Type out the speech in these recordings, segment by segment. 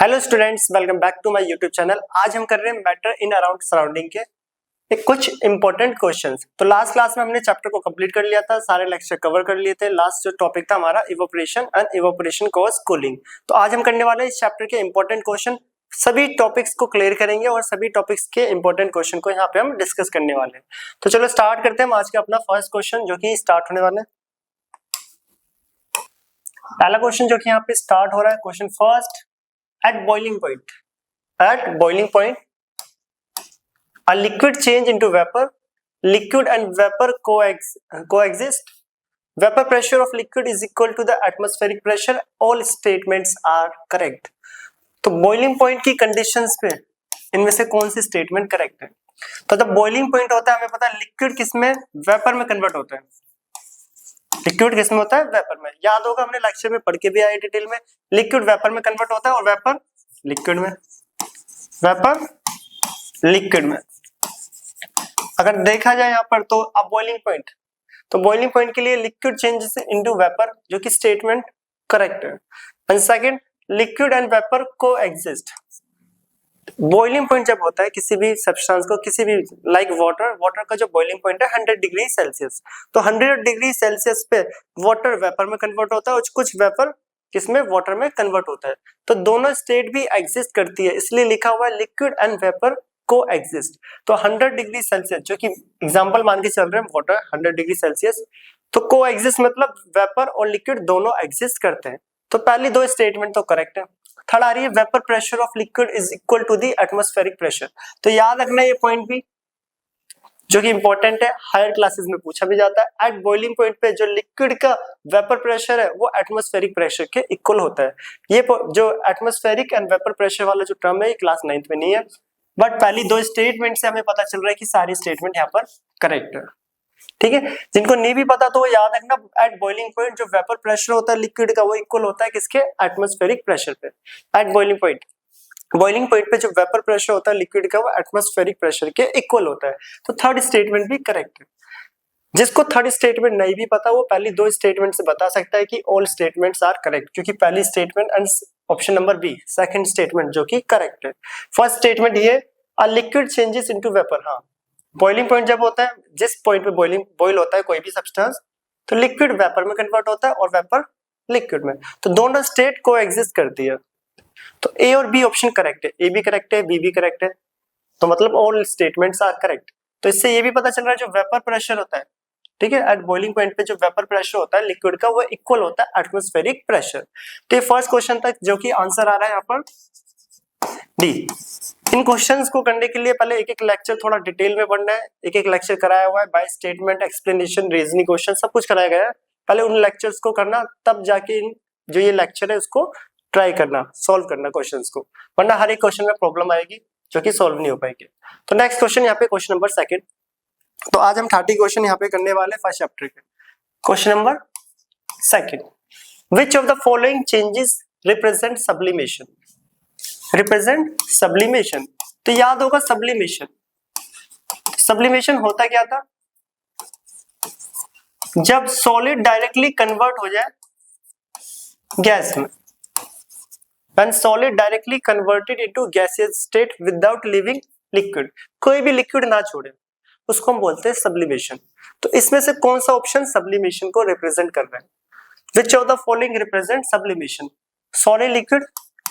Hello students, welcome back to my YouTube channel. आज हम कर रहे हैं मैटर इन अराउंड सराउंडिंग के एक कुछ इंपॉर्टेंट क्वेश्चंस। तो लास्ट क्लास में हमने चैप्टर को कंप्लीट कर लिया था, सारे लेक्चर कवर कर लिए थे। लास्ट जो टॉपिक था हमारा evaporation and evaporation cause cooling. तो आज हम करने वाले हैं इस चैप्टर के इंपॉर्टेंट क्वेश्चन, सभी टॉपिक्स को क्लियर करेंगे और सभी टॉपिक्स के इंपॉर्टेंट क्वेश्चन को यहाँ पे हम डिस्कस करने वाले हैं। तो चलो स्टार्ट करते हैं आज का अपना फर्स्ट क्वेश्चन जो कि स्टार्ट होने वाला है। पहला क्वेश्चन जो कि यहाँ पे स्टार्ट हो रहा है, question first, at boiling point a liquid change into vapor, liquid and vapor coexist, vapor pressure of liquid is equal to the atmospheric pressure, all statements are correct। तो boiling point की conditions पे इनमें से कौन सी statement correct है? तो जब boiling point होता है हमें पता है liquid किस में vapor में convert होता है। लिक्विड किस में होता है? वेपर में। याद होगा हमने लेक्चर में पढ़ के भी आए डिटेल में, लिक्विड वेपर में कन्वर्ट होता है और वेपर लिक्विड में, वेपर लिक्विड में। अगर देखा जाए यहाँ पर तो अब बॉइलिंग पॉइंट, तो बॉइलिंग पॉइंट के लिए लिक्विड चेंजेस इनटू वेपर जो कि स्टेटमेंट करेक्ट है। And second, liquid and vapour को एग्जिस्ट। बॉइलिंग पॉइंट जब होता है किसी भी सब्सटेंस को, किसी भी लाइक वाटर का जो बॉइलिंग पॉइंट है 100 डिग्री सेल्सियस, तो 100 डिग्री सेल्सियस पे वाटर वेपर में कन्वर्ट होता है और कुछ वेपर किसमें वाटर में कन्वर्ट होता है। तो दोनों स्टेट भी एग्जिस्ट करती है, इसलिए लिखा हुआ है लिक्विड एंड वेपर को एग्जिस्ट। तो 100 डिग्री सेल्सियस जो कि एग्जांपल मान के चल रहे हैं वाटर 100 डिग्री सेल्सियस, तो को एग्जिस्ट मतलब वेपर और लिक्विड दोनों एग्जिस्ट करते हैं। तो पहली दो स्टेटमेंट तो करेक्ट है। थर्ड आ रही है vapour pressure of liquid is equal to the atmospheric pressure. तो याद रखना ये पॉइंट भी जो कि इंपॉर्टेंट है, हायर क्लासेस में पूछा भी जाता है। एट बॉइलिंग पॉइंट पे जो लिक्विड का वेपर प्रेशर है वो एटमॉस्फेरिक प्रेशर के इक्वल होता है। ये जो एटमॉस्फेरिक एंड वेपर प्रेशर वाला जो टर्म है ये क्लास 9th में नहीं है, बट पहली दो स्टेटमेंट से हमें पता चल रहा है कि सारी स्टेटमेंट यहाँ पर करेक्ट है। ठीक है, जिनको नहीं भी पता तो वो याद रखना, एट बॉइलिंग पॉइंट जो वेपर प्रेशर होता है लिक्विड का वो इक्वल होता है किसके? एटमॉस्फेरिक प्रेशर पे। एट बॉइलिंग पॉइंट पे जो वेपर प्रेशर होता है लिक्विड का वो एटमॉस्फेरिक प्रेशर के इक्वल होता है। तो थर्ड स्टेटमेंट भी करेक्ट है। जिसको थर्ड स्टेटमेंट नहीं भी पता वो पहली दो स्टेटमेंट से बता सकता है कि ऑल स्टेटमेंट्स आर करेक्ट, क्योंकि पहली statement and option number B second statement जो कि करेक्ट है। फर्स्ट स्टेटमेंट ये a liquid changes into vapour. हाँ, बॉइलिंग पॉइंट जब होता है, जिस पॉइंट पे बॉइल होता है कोई भी सब्सटेंस, तो लिक्विड वेपर में कन्वर्ट होता है और वेपर लिक्विड में, तो दोनों स्टेट को एग्जिस्ट करती है। तो ए और बी ऑप्शन करेक्ट है, ए भी करेक्ट है, बी भी करेक्ट है, तो मतलब ऑल स्टेटमेंट्स आर करेक्ट। तो इससे ये भी पता चल रहा है जो वेपर प्रेशर होता है, ठीक है, एट बॉइलिंग पॉइंट पे जो वेपर प्रेशर होता है लिक्विड का वो इक्वल होता है एटमॉस्फेरिक प्रेशर। तो ये फर्स्ट क्वेश्चन तक जो कि आंसर आ रहा है यहाँ पर डी। इन क्वेश्चंस को करने के लिए पहले एक एक लेक्चर थोड़ा डिटेल में पढ़ना है, एक एक लेक्चर कराया हुआ है, by statement, explanation, reasoning question सब कुछ कराया गया है। पहले उन लेक्चर्स को करना, तब जाके इन जो ये लेक्चर है उसको ट्राई करना, सॉल्व करना क्वेश्चंस को, वरना हर एक क्वेश्चन में प्रॉब्लम आएगी जो कि सॉल्व नहीं हो पाएगी। तो नेक्स्ट क्वेश्चन यहाँ पे क्वेश्चन नंबर सेकंड। तो आज हम 30 क्वेश्चन यहाँ पे करने वाले फर्स्ट चैप्टर के। Question number second, which of the following changes represent sublimation? Represent sublimation, तो याद होगा सब्लिमेशन। सब्लिमेशन होता क्या था? जब सॉलिड डायरेक्टली कन्वर्ट हो जाए गैस में, when solid directly converted into gaseous state without leaving liquid, कोई भी लिक्विड ना छोड़े, उसको हम बोलते हैं सब्लिमेशन। तो इसमें से कौन सा ऑप्शन सब्लिमेशन को रिप्रेजेंट कर रहा है? Which of the following represent sublimation? Solid liquid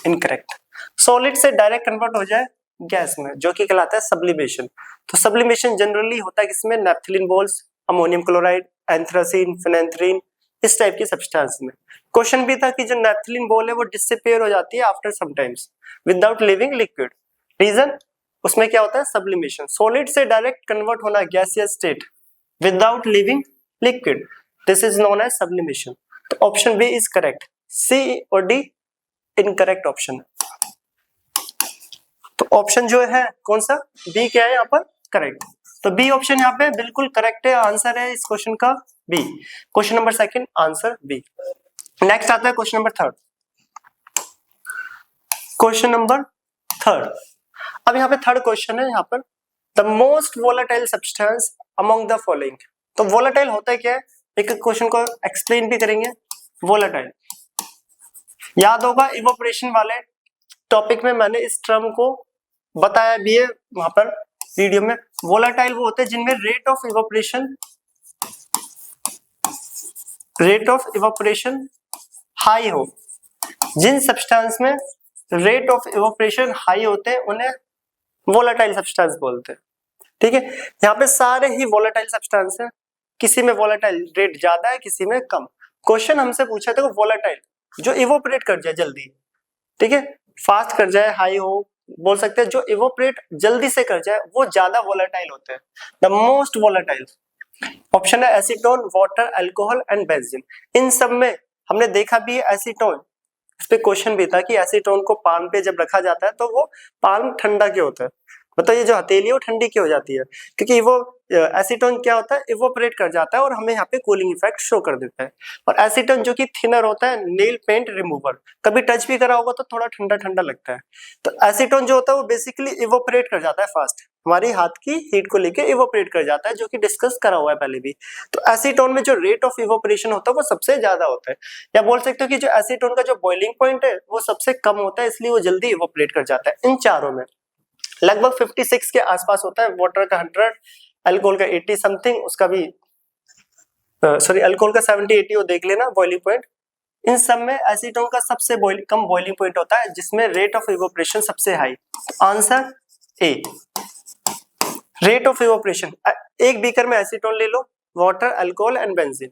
incorrect, solid से डायरेक्ट कन्वर्ट हो जाए गैस में जो कि कहलाता है सब्लिमेशन। तो सब्लिमेशन जनरली होता है किसमें? Naphthalene balls, ammonium chloride, anthracene, phenanthrene, इस टाइप की सब्सटेंस में। क्वेश्चन भी था कि जो नैप्थलीन बॉल है वो डिसअपीयर हो जाती है after some times without leaving liquid. Reason उसमें क्या होता है? सब्लिमेशन, सॉलिड से डायरेक्ट कन्वर्ट होना gaseous state without leaving liquid, this is known as sublimation. तो option B is correct, C और डी इनकरेक्ट ऑप्शन है। तो ऑप्शन जो है कौन सा? बी क्या है यहाँ पर? करेक्ट। तो बी ऑप्शन यहाँ पे बिल्कुल करेक्ट है, आंसर है इस क्वेश्चन का B. Question number second answer B. Next आता है question number third. Question number third, अब यहाँ पे थर्ड क्वेश्चन है यहाँ पर, the most volatile substance among the following. तो वोलेटाइल होता है क्या है? एक क्वेश्चन को एक्सप्लेन भी करेंगे। वोलेटाइल याद होगा इवोपरेशन वाले टॉपिक में मैंने इस टर्म को बताया भी है वहां पर वीडियो में। वोलेटाइल वो होते हैं जिनमें रेट ऑफ इवोपरेशन हाई हो। जिन सब्सटेंस में रेट ऑफ इवोपरेशन हाई होते हैं उन्हें वोलेटाइल सब्सटेंस बोलते हैं। ठीक है, यहाँ पे सारे ही वोलेटाइल सब्सटेंस है, किसी में वोलेटाइल रेट ज्यादा है, किसी में कम। क्वेश्चन हमसे पूछा था वोलेटाइल जो इवोपरेट कर जाए जल्दी, ठीक है, फास्ट कर जाए, हाई हो, बोल सकते हैं जो इवोपरेट जल्दी से कर जाए वो ज्यादा वोलेटाइल होते हैं। द मोस्ट वोलेटाइल ऑप्शन है acetone, water, alcohol and benzene. इन सब में हमने देखा भी है एसीटोन, इस पे क्वेश्चन भी था कि एसीटोन को पाम पे जब रखा जाता है तो वो पाम ठंडा क्यों होता है, मतलब ये जो हथेली है वो ठंडी क्यों हो जाती है, क्योंकि वो एसीटोन क्या होता है, इवोपरेट कर जाता है और हमें यहाँ पे कूलिंग इफेक्ट शो कर देता है। और एसीटोन जो कि थिनर होता है, नेल पेंट रिमूवर, कभी टच भी करा होगा तो थोड़ा ठंडा ठंडा लगता है। तो एसीटोन जो होता है वो बेसिकली इवोपरेट कर जाता है फास्ट, हमारी हाथ की हीट को लेके इवोपरेट कर जाता है, जो कि डिस्कस करा हुआ है पहले भी। तो एसीटोन में जो रेट ऑफ इवोपरेशन होता है वो सबसे ज्यादा होता है, या बोल सकते हो कि जो एसीटोन का जो बॉइलिंग पॉइंट है वो सबसे कम होता है, इसलिए वो जल्दी इवोपरेट कर जाता है। इन चारों में लगभग 56 के आसपास होता है, वाटर का 100, अल्कोहल का 80 समथिंग, उसका भी सॉरी अल्कोहल का 70-80 वो देख लेना बॉइलिंग पॉइंट। इन सब में एसीटोन का सबसे कम बॉइलिंग पॉइंट होता है, जिसमें रेट ऑफ इवोपरेशन सबसे high. Answer A, rate of evaporation. एक बीकर में एसीटोन ले लो, water, alcohol and benzene,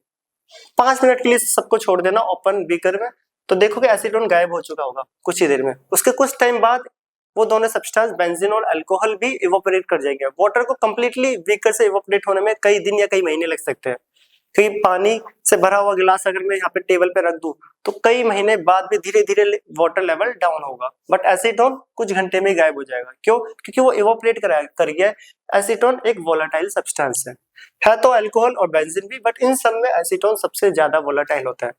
5 minute के लिए सबको छोड़ देना ओपन बीकर में, तो देखोगे एसीटोन गायब हो चुका होगा कुछ ही देर में। उसके कुछ टाइम बाद वो दोनों सब्सटेंस बेंजीन और अल्कोहल भी इवोपरेट कर जाएंगे। वाटर को कंप्लीटली बीकर से इवोपरेट होने में कई दिन या कई महीने लग सकते हैं, क्योंकि पानी से भरा हुआ गिलास अगर मैं यहाँ पे टेबल पे रख दूं तो कई महीने बाद भी धीरे धीरे वाटर लेवल डाउन होगा, बट एसीटोन कुछ घंटे में गायब हो जाएगा। क्यों? क्योंकि वो इवोपरेट कर गया है। एसीटोन एक वोलेटाइल सब्सटेंस है तो अल्कोहल और बेंजीन भी, बट इन सब में एसीटोन सबसे ज्यादा वोलेटाइल होता है।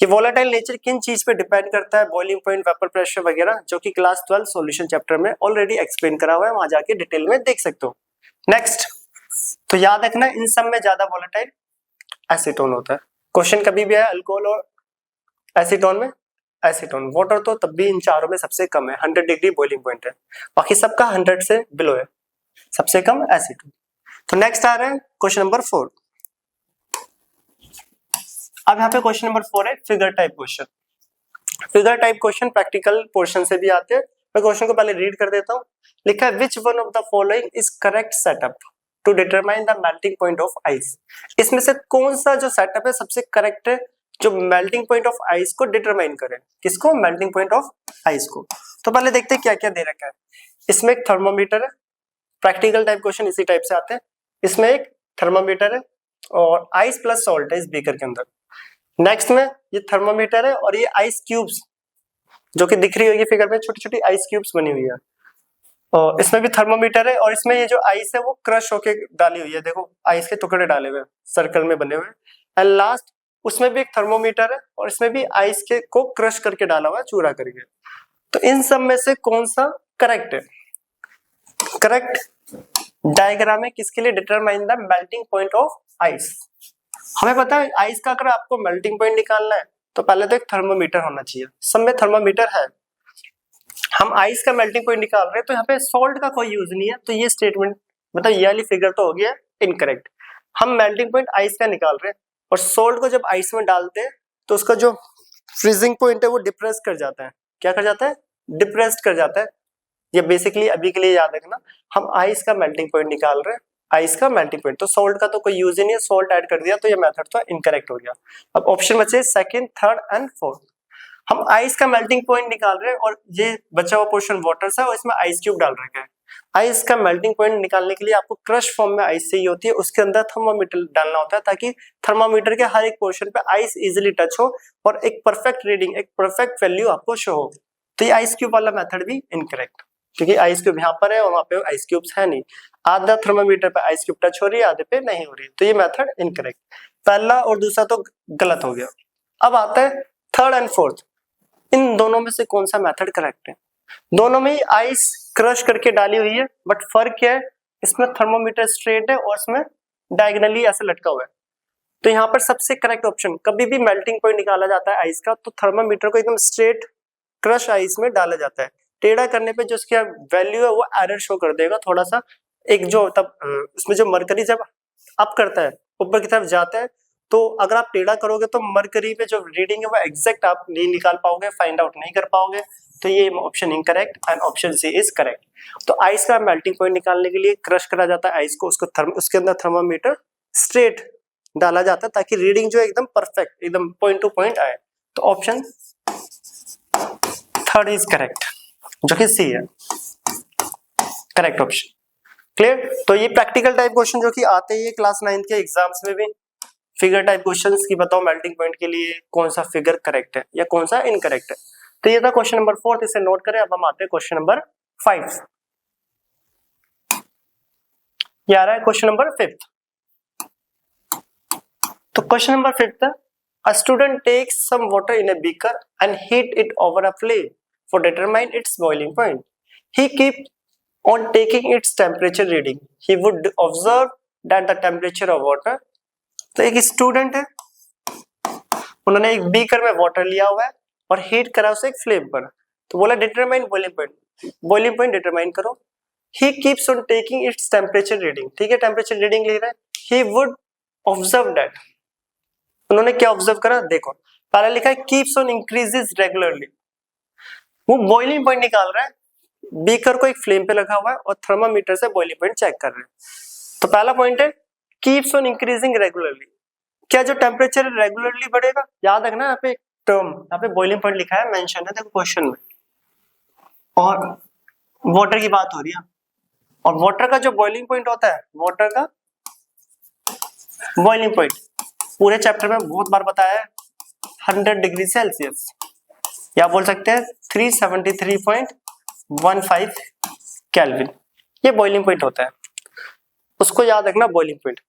ये वोलेटाइल नेचर किन चीज पे डिपेंड करता है, बॉइलिंग पॉइंट, वेपर प्रेशर वगैरह, जो कि क्लास 12 सॉल्यूशन चैप्टर में ऑलरेडी एक्सप्लेन करा हुआ है, वहां जाके डिटेल में देख सकते हो। नेक्स्ट, तो याद रखना इन सब में ज्यादा वोलेटाइल एसीटोन होता है। क्वेश्चन कभी भी है अल्कोहल और एसीटोन में, एसीटोन, वाटर तो तब भी इन चारों में सबसे कम है, 100 डिग्री बॉइलिंग पॉइंट है, बाकी सबका 100 से बिलो है, सबसे कम एसीटोन। तो नेक्स्ट आ रहा है क्वेश्चन नंबर 4। अब यहाँ पे क्वेश्चन नंबर 4 है figure type question. Figure type question practical portion से भी आते हैं। मैं क्वेश्चन को पहले रीड कर देता हूँ। लिखा है which one of the following is correct setup to determine the melting point of ice. इसमें से कौन सा जो सेटअप है सबसे करेक्ट है जो मेल्टिंग पॉइंट ऑफ आइस को डिटरमाइन करे। किसको? मेल्टिंग पॉइंट ऑफ आइस को। तो पहले देखते हैं क्या क्या दे रखा है। इसमें एक थर्मोमीटर है, प्रैक्टिकल टाइप क्वेश्चन इसी टाइप से आते हैं। इसमें एक थर्मोमीटर है और आइस प्लस सॉल्ट है इस बीकर के अंदर। नेक्स्ट में ये थर्मोमीटर है और ये आइस क्यूब्स जो कि दिख रही होगी फिगर में, छोटी छोटी आइस क्यूब्स बनी हुई है। और इसमें भी थर्मोमीटर है और इसमें ये जो आइस है वो क्रश होके डाली हुई है, देखो आइस के टुकड़े डाले हुए सर्कल में बने हुए। एंड लास्ट उसमें भी एक थर्मोमीटर है और इसमें भी आइस के को क्रश करके डाला हुआ है, चूरा करके। तो इन सब में से कौन सा करेक्ट है? करेक्ट डायग्राम है किसके लिए? Determine the melting point of ice. हमें पता है आइस का अगर आपको मेल्टिंग पॉइंट निकालना है तो पहले तो एक थर्मोमीटर होना चाहिए, सब में थर्मोमीटर है। हम आइस का मेल्टिंग पॉइंट निकाल रहे हैं तो यहाँ पे सॉल्ट का कोई यूज नहीं है, तो ये स्टेटमेंट मतलब ये वाली फिगर तो हो गया इनकरेक्ट। हम मेल्टिंग पॉइंट आइस का निकाल रहे हैं और सॉल्ट को जब आइस में डालते हैं तो उसका जो फ्रीजिंग पॉइंट है वो डिप्रेस कर जाता है। क्या कर जाता है? डिप्रेस्ड कर जाता है। ये बेसिकली अभी के लिए याद रखना, हम आइस का मेल्टिंग पॉइंट निकाल रहे हैं, आइस का मेल्टिंग पॉइंट, तो सॉल्ट का तो कोई यूज ही नहीं है, सॉल्ट ऐड कर दिया तो ये मेथड तो इनकरेक्ट हो गया। अब ऑप्शन बचे सेकंड, थर्ड एंड फोर्थ। हम आइस का मेल्टिंग पॉइंट निकाल रहे हैं और ये बचा हुआ पोर्शन वाटर सा और इसमें आइस क्यूब डाल रखा है। आइस का मेल्टिंग पॉइंट निकालने के लिए आपको क्रश फॉर्म में आइस चाहिए होती है, उसके अंदर थर्मोमीटर डालना होता है ताकि थर्मोमीटर के हर एक पोर्शन पे आइस इजीली टच हो और एक परफेक्ट रीडिंग, एक परफेक्ट वैल्यू आपको शो हो। तो ये आइस क्यूब वाला मेथड भी इनकरेक्ट, क्योंकि आइस क्यूब यहाँ पर है और वहां पे आइस क्यूब्स है नहीं। आधा थर्मोमीटर पे आइस क्यूब टच हो रही है, आधे पे नहीं हो रही है, तो ये मेथड इनकरेक्ट। पहला और दूसरा तो गलत हो गया। अब आता है थर्ड एंड फोर्थ। इन दोनों में से कौन सा मेथड करेक्ट है? दोनों में ही आइस क्रश करके डाली हुई है, बट फर्क क्या है, इसमें थर्मोमीटर स्ट्रेट है और इसमें डायगोनली ऐसे लटका हुआ है। तो यहाँ पर सबसे करेक्ट ऑप्शन, कभी भी मेल्टिंग पॉइंट निकाला जाता है आइस का तो थर्मोमीटर को एकदम स्ट्रेट क्रश आइस में डाला जाता है, टेढ़ा करने पे जो उसकी वैल्यू है वो एरर शो कर देगा थोड़ा सा। एक जो तब उसमें जो मरकरी जब अप करता है, ऊपर की तरफ जाता है, तो अगर आप टेढ़ा करोगे तो मरकरी पे जो रीडिंग है वो एग्जैक्ट आप नहीं निकाल पाओगे, फाइंड आउट नहीं कर पाओगे। तो ये option incorrect and option C is correct. तो आइस का मेल्टिंग पॉइंट निकालने के लिए क्रश करा जाता है आइस को, उसको उसके अंदर थर्मामीटर स्ट्रेट डाला जाता है ताकि रीडिंग जो एकदम परफेक्ट, एकदम पॉइंट टू पॉइंट आए। तो ऑप्शन थर्ड इज करेक्ट, जो कि सी है करेक्ट ऑप्शन। क्लियर? तो ये प्रैक्टिकल टाइप क्वेश्चन जो कि आते ही क्लास 9 के एग्जाम्स में भी, फिगर टाइप क्वेश्चंस की बताओ मेल्टिंग पॉइंट के लिए कौन सा फिगर करेक्ट है या कौन सा इनकरेक्ट है। तो ये था क्वेश्चन नंबर 4, इसे नोट करें। अब हम आते हैं क्वेश्चन नंबर 5। ये आ रहा है क्वेश्चन नंबर 5। तो क्वेश्चन नंबर 5 था, a student takes some water in a beaker and heat it over a flame for determine its boiling point. He keeps on taking its temperature reading. He would observe that the temperature of water, तो एक student है, उन्होंने एक beaker में water लिया हुआ है और हीट करा उसे एक फ्लेम पर। तो बोला determine boiling point, boiling point determine करो। He keeps on taking its temperature reading, ठीक है, टेम्परेचर रीडिंग ले रहा है। ही वुड ऑब्जर्व दैट, उन्होंने क्या ऑब्जर्व करा, देखो पहले लिखा है कीप्स ऑन इंक्रीजेस रेगुलरली, वो बॉइलिंग पॉइंट निकाल रहा है, बीकर को एक फ्लेम पे लगा हुआ है और थर्मामीटर से बॉइलिंग पॉइंट चेक कर रहे हैं। तो पहला पॉइंट है कीप्स ऑन इंक्रीजिंग रेगुलरली, क्या जो टेम्परेचर रेगुलरली बढ़ेगा, याद रखना यहाँ पे टर्म, यहाँ पे बॉइलिंग पॉइंट लिखा है, मेंशन है देखो क्वेश्चन में, और वाटर की बात हो रही है, और वाटर का जो बॉइलिंग पॉइंट होता है, वाटर का बॉइलिंग पॉइंट पूरे चैप्टर में बहुत बार बताया है 100 डिग्री सेल्सियस, या बोल सकते हैं 373.15 केल्विन, ये बॉइलिंग पॉइंट होता है, उसको याद रखना बॉइलिंग पॉइंट।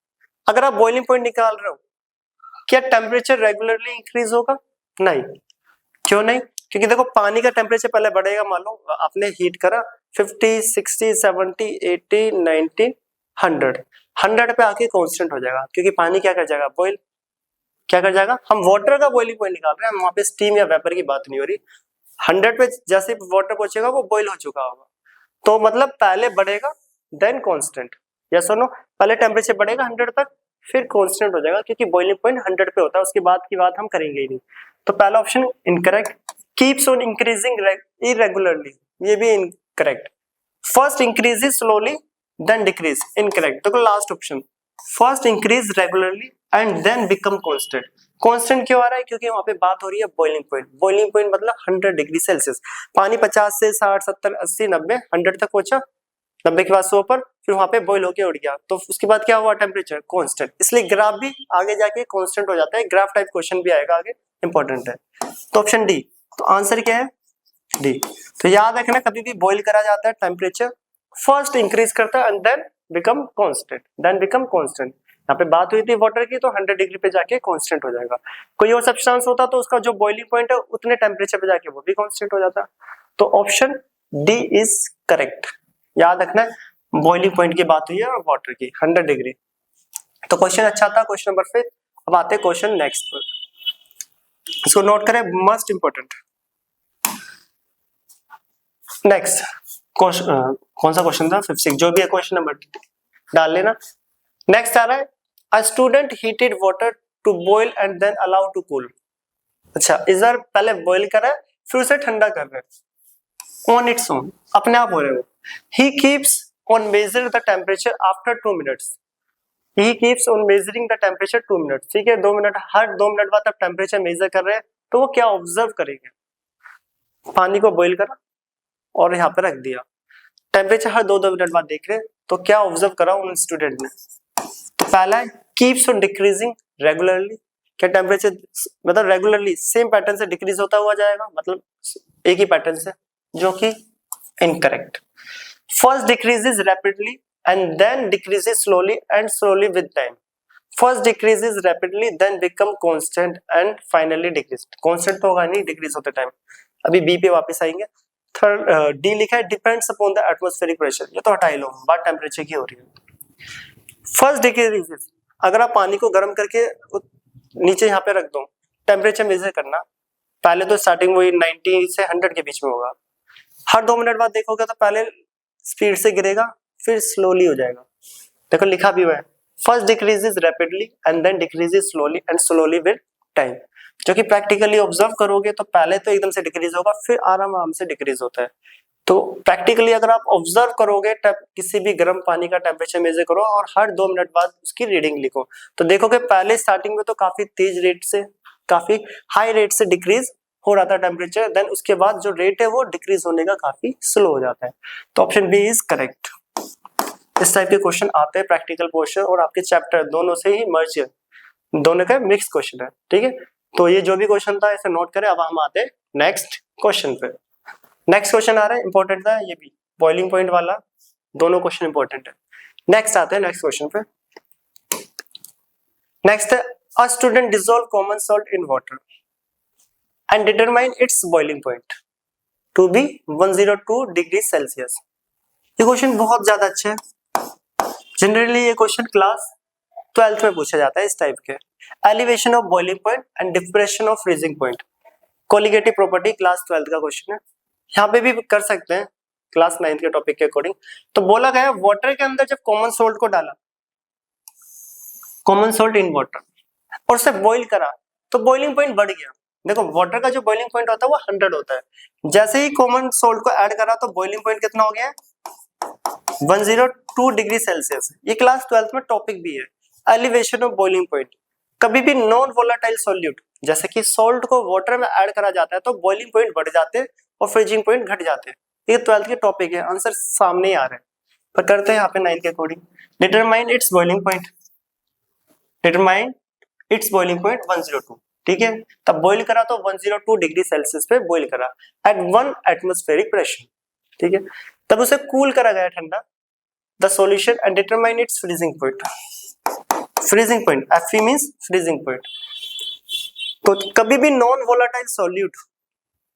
अगर आप बॉइलिंग पॉइंट निकाल रहे हो, क्या टेम्परेचर रेगुलरली इंक्रीज होगा? नहीं। क्यों नहीं? क्योंकि देखो पानी का टेम्परेचर पहले बढ़ेगा, मान लो आपने हीट करा 50, 60, 70, 80, 90, 100 पे आके कांस्टेंट हो जाएगा, क्योंकि पानी क्या कर जाएगा, बॉइल क्या कर जाएगा। हम वाटर का बॉइलिंग पॉइंट निकाल रहे हैं, वहां पे स्टीम या वेपर की बात नहीं हो रही। 100 पे जैसे वाटर पहुंचेगा वो बॉइल हो चुका होगा, तो मतलब पहले बढ़ेगा देन कांस्टेंट, यस और नो, पहले टेम्परेचर बढ़ेगा 100 तक फिर कांस्टेंट हो जाएगा, क्योंकि बॉइलिंग पॉइंट 100 पे होता है, उसके बाद की बात हम करेंगे ही नहीं। तो पहला option incorrect, keeps on increasing irregularly, ये भी incorrect. First increases slowly then decrease, incorrect. देखो last option, first increase regularly and then become constant. Constant क्यों आ रहा है? क्योंकि वहां पे बात हो रही है बॉइलिंग पॉइंट, बॉइलिंग पॉइंट मतलब 100 डिग्री सेल्सियस, पानी 50 से 60, 70, 80, 90, 100 तक पहुंचा, 90 के बाद 100 पर, फिर वहां पे बॉइल होके उड़ गया, तो उसके बाद क्या हुआ, टेम्परेचर कांस्टेंट। इसलिए ग्राफ भी आगे जाके कांस्टेंट हो जाता है, ग्राफ टाइप क्वेश्चन भी आएगा आगे, इंपॉर्टेंट है। तो ऑप्शन डी, तो आंसर क्या है, डी। तो याद रखना कभी भी बॉइल करा जाता है, टेम्परेचर फर्स्ट इंक्रीज करता है and then become constant, then become constant. यहाँ पे बात हुई थी वाटर की, तो 100 डिग्री पे जाके कांस्टेंट हो जाएगा। कोई और सब्सटेंस होता तो उसका जो बॉइलिंग पॉइंट है उतने टेम्परेचर पे जाके वो भी कांस्टेंट हो जाता। तो ऑप्शन डी इज करेक्ट। याद रखना बॉइलिंग पॉइंट की बात हुई है और वाटर की 100 डिग्री। तो क्वेश्चन अच्छा था, क्वेश्चन नंबर 5। अब आते हैं क्वेश्चन नेक्स्ट पर, इसको नोट करें, मस्ट इंपोर्टेंट। नेक्स्ट कौन सा क्वेश्चन था, 5, 6 जो भी है, क्वेश्चन नंबर डाल लेना। नेक्स्ट आ रहा है, a student heated water to boil and then allow to cool. अच्छा, इस बार पहले बॉइल कर रहा है फिर उसे ठंडा कर रहा है, ऑन इट्स ओन, अपने आप हो रहे हो। ही keeps on measure the temperature after 2 minutes, he keeps on measuring the temperature 2 minutes, ठीक है, 2 मिनट, हर 2 मिनट बाद आप टेम्परेचर मेजर कर रहे हैं, तो वो क्या ऑब्जर्व करेंगे, पानी को बॉइल करा और यहाँ पे रख दिया, टेम्परेचर हर 2-2 मिनट बाद देख रहे हैं, तो क्या ऑब्जर्व करा उन स्टूडेंट ने। तो पहला है कीप्स ऑन डिक्रीजिंग रेगुलरली, क्या टेम्परेचर मतलब रेगुलरली सेम पैटर्न से डिक्रीज होता हुआ जाएगा, मतलब एक ही पैटर्न से, जो कि इनकरेक्ट। First decreases rapidly and then decreases slowly and slowly with time, first decreases rapidly then become constant and finally decrease, constant तो होगा नहीं, डिक्रीज होते टाइम। अभी बी पे वापस आएंगे। थर्ड डी लिखा है depends upon the atmospheric pressure, ये तो हटा ही लो, बात टेम्परेचर की हो रही है। फर्स्ट डिक्रीजेस, अगर आप पानी को गर्म करके नीचे यहाँ पे रख दो, टेम्परेचर मेजर करना, पहले तो स्टार्टिंग वही 90 से 100 के बीच में होगा, हर 2 मिनट बाद देखोगे तो पहले स्पीड से गिरेगा फिर स्लोली हो जाएगा। देखो लिखा भी हुआ है, first decreases rapidly and then decreases slowly and slowly with time. जो कि प्रैक्टिकली ऑब्जर्व करोगे तो पहले तो एकदम से डिक्रीज होगा फिर आराम आराम से डिक्रीज होता है। तो प्रैक्टिकली अगर आप ऑब्जर्व करोगे किसी भी गर्म पानी का टेम्परेचर मेजर करो और हर 2 मिनट बाद उसकी रीडिंग लिखो तो देखोगे पहले स्टार्टिंग में तो काफी तेज रेट से, काफी हाई रेट से डिक्रीज हो रहा था टेम्परेचर, देन उसके बाद जो रेट है वो डिक्रीज होने का काफी स्लो हो जाता है। तो ऑप्शन बी इज करेक्ट। इस टाइप के क्वेश्चन आते हैं प्रैक्टिकल पोर्शन और आपके चैप्टर दोनों से ही मर्ज है, दोनों का मिक्स क्वेश्चन है, ठीक है। तो ये जो भी क्वेश्चन था इसे नोट करें। अब हम आते हैं नेक्स्ट क्वेश्चन पे। नेक्स्ट क्वेश्चन आ रहा है, इंपॉर्टेंट था ये भी, बॉइलिंग पॉइंट वाला, दोनों क्वेश्चन इंपॉर्टेंट है। नेक्स्ट आते हैं नेक्स्ट क्वेश्चन पे। नेक्स्ट है, a student dissolve common salt in water and determine its boiling point to be 102 degree Celsius. ये क्वेश्चन बहुत ज्यादा अच्छा है। जनरली ये क्वेश्चन क्लास 12th में पूछा जाता है इस टाइप के। Elevation of boiling point and depression of freezing point, colligative property, class 12th का क्वेश्चन है। यहाँ पे भी कर सकते हैं क्लास 9th के टॉपिक के अकॉर्डिंग। तो बोला गया वाटर के अंदर जब कॉमन सोल्ट को डाला, कॉमन सोल्ट इन वाटर, और उसे बॉइल करा तो बॉइलिंग पॉइंट बढ़ गया। देखो वाटर का जो बॉइलिंग पॉइंट होता है वो 100 होता है, जैसे ही कॉमन सोल्ट को ऐड करा तो बॉइलिंग पॉइंट कितना हो गया, 102 डिग्री सेल्सियस। ये क्लास 12th में टॉपिक भी है। एलिवेशन ऑफ बॉइलिंग पॉइंट, कभी भी नॉन वोलेटाइल सॉल्यूट जैसे कि सॉल्ट को वाटर में ऐड करा जाता है तो बॉइलिंग पॉइंट बढ़ जाते हैं और फ्रीजिंग पॉइंट घट जाते हैं। ये 12th के टॉपिक है, आंसर सामने ही आ रहे हैं, पर करते हैं यहाँ पे 9th के according. Determine its boiling point, determine its boiling point 102, ठीक है। तब बॉइल करा तो 102 डिग्री सेल्सियस पे बॉइल करा एट 1 एटमॉस्फेरिक प्रेशर, ठीक है। तब उसे कूल करा गया ठंडा, the solution and determine it's freezing point. Freezing point, Fe means freezing point. तो कभी भी non volatile solute,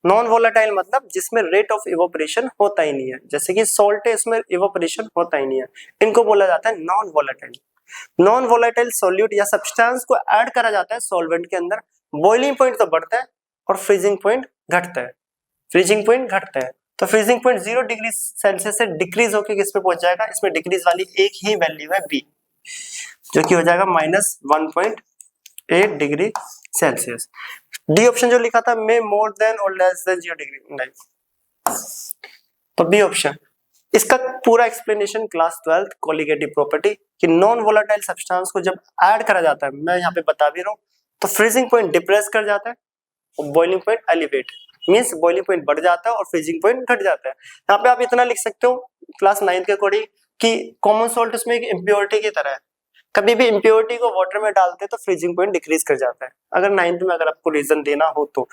non volatile मतलब जिसमें रेट ऑफ इवोपरेशन होता ही नहीं है, जैसे कि सॉल्ट है इसमें इवोपरेशन होता ही नहीं है, इनको बोला जाता है non volatile. Non volatile solute या सब्सटेंस को ऐड करा जाता है सॉल्वेंट के अंदर, बॉइलिंग पॉइंट तो बढ़ता है और फ्रीजिंग पॉइंट घटता है, फ्रीजिंग पॉइंट घटता है। तो फ्रीजिंग पॉइंट 0 डिग्री सेल्सियस से डिक्रीज होकर किस पे पहुंच जाएगा, इसमें डिक्रीज वाली एक ही वैल्यू है बी, जो कि हो जाएगा -1.8 डिग्री सेल्सियस। डी ऑप्शन जो लिखा था मे मोर देन और लेस देन 0 डिग्री, नहीं। तो बी ऑप्शन, इसका पूरा explanation class 12th colligative property कि नॉन वोलेटाइल सब्सटेंस को जब ऐड करा जाता है, मैं यहाँ पे बता भी रहा हूँ, तो फ्रीजिंग पॉइंट डिप्रेस कर जाता है और boiling point elevate, means boiling point बढ़ जाता है और फ्रीजिंग पॉइंट घट जाता है। यहाँ पे आप इतना लिख सकते हो क्लास 9th के अकॉर्डिंग कि कॉमन सॉल्ट उसमें एक इम्प्योरिटी की तरह है, कभी भी इम्प्योरिटी को वाटर में डालते तो फ्रीजिंग पॉइंट डिक्रीज कर जाता है। अगर 9th में अगर आपको रीजन देना हो तो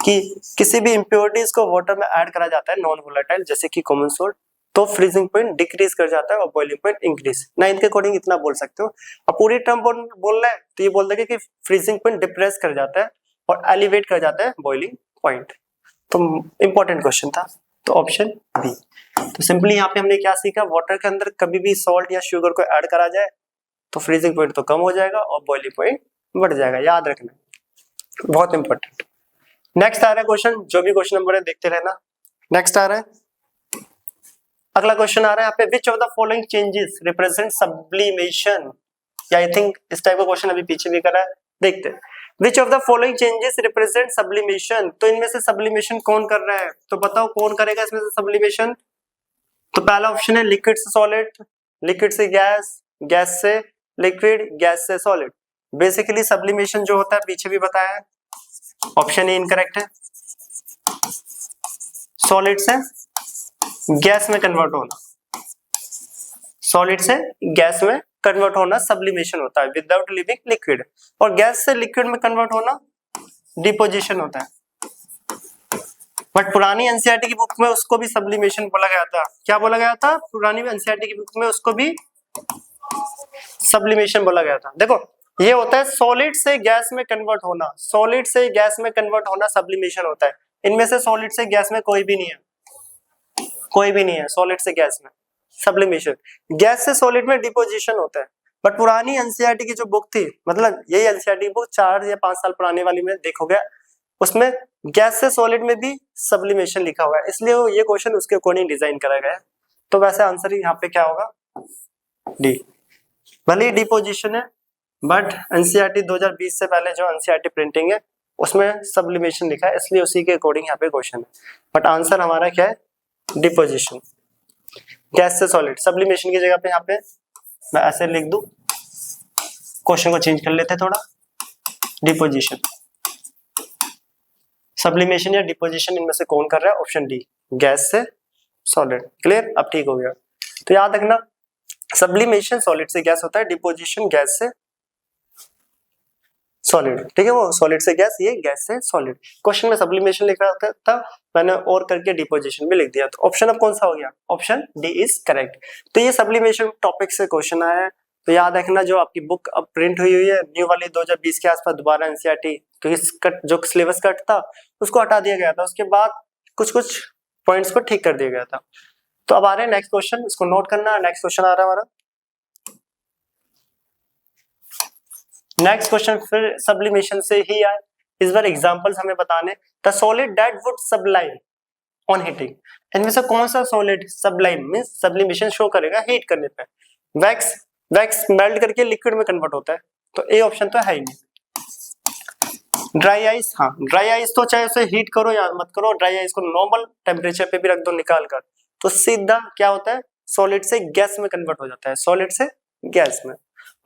कि किसी भी इम्प्योरिटीज को वाटर में ऐड करा जाता है नॉन वोलेटाइल जैसे कि कॉमन सॉल्ट, तो फ्रीजिंग पॉइंट डिक्रीज कर जाता है और बॉइलिंग पॉइंट इंक्रीज। 9th के अकॉर्डिंग इतना बोल सकते हो। अब पूरी टर्म बोलना है तो ये बोल देंगे कि फ्रीजिंग पॉइंट डिप्रेस कर जाता है और एलिवेट कर जाता है बॉइलिंग पॉइंट। तो इंपॉर्टेंट क्वेश्चन था, तो ऑप्शन बी। तो सिंपली यहाँ पे हमने क्या सीखा, वाटर के अंदर कभी भी सॉल्ट या शुगर को ऐड करा जाए तो फ्रीजिंग पॉइंट तो कम हो जाएगा और बॉइलिंग पॉइंट बढ़ जाएगा, याद रखना, बहुत इंपॉर्टेंट। नेक्स्ट आ रहा है क्वेश्चन, जो भी क्वेश्चन नंबर है देखते रहना। नेक्स्ट आ रहा है, अगला क्वेश्चन आ रहा है यहाँ पे, विच of the following changes represent sublimation, या आई थिंक इस टाइप का क्वेश्चन अभी पीछे भी करा है, देखते हैं। विच of the following changes represent sublimation, तो इनमें से सब्लिमेशन कौन कर रहा है, तो बताओ कौन करेगा इसमें से सब्लिमेशन। तो पहला ऑप्शन है लिक्विड से सॉलिड, लिक्विड से गैस, गैस से लिक्विड, गैस से सॉलिड। बेसिकली सब्लिमेशन जो होता है पीछे भी बताया है, ऑप्शन ए इनकरेक्ट है। सॉलिड से गैस में कन्वर्ट होना, सॉलिड से गैस में कन्वर्ट होना सब्लिमेशन होता है विदाउट लिविंग लिक्विड, और गैस से लिक्विड में कन्वर्ट होना डिपोजिशन होता है। बट पुरानी एनसीईआरटी की बुक में उसको भी सब्लिमेशन बोला गया था। क्या बोला गया था पुरानी एनसीईआरटी की बुक में, उसको भी सब्लिमेशन बोला गया था। देखो ये होता है सॉलिड से गैस में कन्वर्ट होना, सॉलिड से गैस में कन्वर्ट होना सब्लिमेशन होता है। इनमें से सॉलिड से गैस में कोई भी नहीं है, कोई भी नहीं है सॉलिड से गैस में सब्लिमेशन। गैस से सॉलिड में डिपोजिशन होता है। बट पुरानी एनसीईआरटी की जो बुक थी, मतलब यही एनसीईआरटी बुक 4 या 5 साल पुराने वाली में देखोगे, उसमें गैस से सॉलिड में भी सब्लिमेशन लिखा हुआ है, इसलिए ये क्वेश्चन उसके अकॉर्डिंग डिजाइन करा गया है। तो वैसे आंसर यहाँ पे क्या होगा, डी। भले ही डिपोजिशन है, बट एनसीईआरटी 2020 से पहले जो एनसीईआरटी प्रिंटिंग है उसमें सब्लिमेशन लिखा है, इसलिए उसी के अकॉर्डिंग यहाँ पे क्वेश्चन है। बट आंसर हमारा क्या है, डिपोजिशन। गैस से सॉलिड, सब्लिमेशन की जगह पे यहाँ पे मैं ऐसे लिख दूं, क्वेश्चन को चेंज कर लेते थोड़ा, डिपोजिशन। सब्लिमेशन या डिपोजिशन इनमें से कौन कर रहा है, ऑप्शन डी, गैस से सॉलिड। क्लियर, अब ठीक हो गया। तो याद रखना, सब्लिमेशन सॉलिड से गैस होता है, डिपोजिशन गैस से सॉलिड। ठीक है, वो सॉलिड से गैस, ये गैस से सॉलिड। क्वेश्चन में सब्लिमेशन लिख रहा था, मैंने और करके डिपोजिशन भी लिख दिया। तो ऑप्शन अब कौन सा हो गया, ऑप्शन डी इज करेक्ट। तो ये सब्लिमेशन टॉपिक से क्वेश्चन आया है। तो याद रखना, जो आपकी बुक अब प्रिंट हुई है न्यू वाली 2020 के आसपास, दोबारा एनसीईआरटी क्योंकि जो सिलेबस कट था उसको हटा दिया गया था, उसके बाद कुछ कुछ पॉइंट्स को ठीक कर दिया गया था। तो अब आ रहे हैं नेक्स्ट क्वेश्चन, इसको नोट करना। नेक्स्ट क्वेश्चन आ रहा है हमारा, नेक्स्ट क्वेश्चन फिर सब्लिमेशन से ही आए, इस बार एग्जांपल्स हमें बताने। The solid that would sublime on heating, इनमें से कौन सा solid sublime means sublimation show करेगा हीट करने पे। वैक्स, वैक्स मेल्ट करके लिक्विड में कन्वर्ट होता है, तो ए ऑप्शन तो है ही नहीं। ड्राई आइस, हाँ ड्राई आइस तो चाहे उसे हीट करो या मत करो, ड्राई आइस को नॉर्मल टेम्परेचर पे भी रख दो निकाल कर, तो सीधा क्या होता है, सॉलिड से गैस में कन्वर्ट हो जाता है, सॉलिड से गैस में।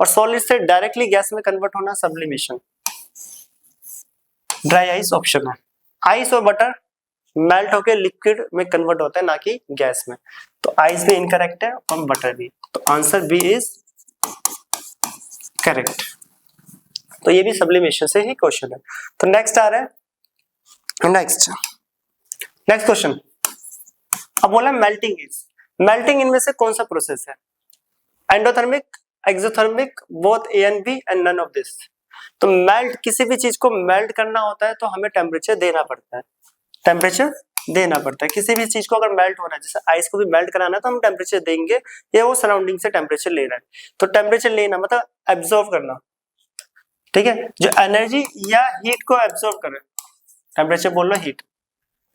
और सॉलिड से डायरेक्टली गैस में कन्वर्ट होना सब्लिमेशन। ड्राई आइस ऑप्शन है। आइस और बटर मेल्ट होकर लिक्विड में कन्वर्ट होता है, ना कि गैस में। तो आइस भी इनकरेक्ट है और बटर भी, तो आंसर बी इज करेक्ट। तो ये भी सब्लिमेशन से ही क्वेश्चन है। तो नेक्स्ट आ रहा है, नेक्स्ट क्वेश्चन। अब बोला मेल्टिंग इज, मेल्टिंग इनमें से कौन सा प्रोसेस है, endothermic, exothermic, both A and B and none of this. तो मेल्ट, किसी भी चीज को मेल्ट करना होता है तो हमें टेम्परेचर देना पड़ता है, टेम्परेचर देना पड़ता है। किसी भी चीज को अगर मेल्ट होना है, जैसे आइस को भी मेल्ट कराना है तो हम टेम्परेचर देंगे, या वो सराउंडिंग से टेम्परेचर ले रहा है। तो टेम्परेचर लेना मतलब एब्जॉर्व करना, ठीक है, जो एनर्जी या हीट को एब्जॉर्व करे, टेम्परेचर बोल लो हीट,